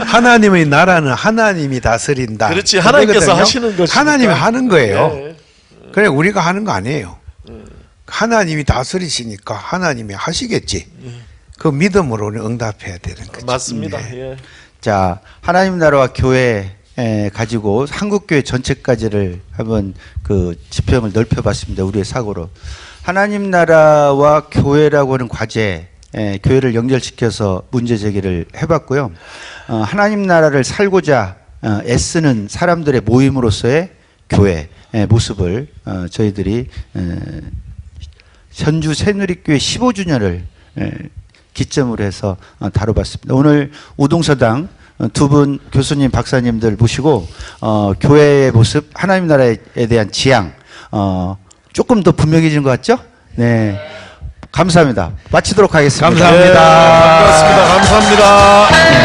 S3: 하나님의 나라는 하나님이 다스린다.
S4: 그렇지, 하나님께서
S3: 그거거든요.
S4: 하시는 것이니까.
S3: 하나님이 하는 거예요.
S4: 예.
S3: 그래 우리가 하는 거 아니에요. 하나님이 다스리시니까 하나님이 하시겠지. 그 믿음으로 우리 응답해야 되는 거죠.
S4: 맞습니다.
S3: 네.
S4: 예.
S2: 자, 하나님 나라와 교회 가지고 한국 교회 전체까지를 한번 그 지평을 넓혀봤습니다. 우리의 사고로 하나님 나라와 교회라고 하는 과제, 교회를 연결시켜서 문제 제기를 해봤고요. 하나님 나라를 살고자 애쓰는 사람들의 모임으로서의 교회 모습을 저희들이 현주 새누리교회 15주년을 기점으로 해서 다뤄봤습니다. 오늘 우동서당 두 분 교수님, 박사님들 모시고 교회의 모습, 하나님 나라에 대한 지향 조금 더 분명해진 것 같죠? 네, 감사합니다. 마치도록 하겠습니다.
S3: 감사합니다.
S4: 반갑습니다. 감사합니다.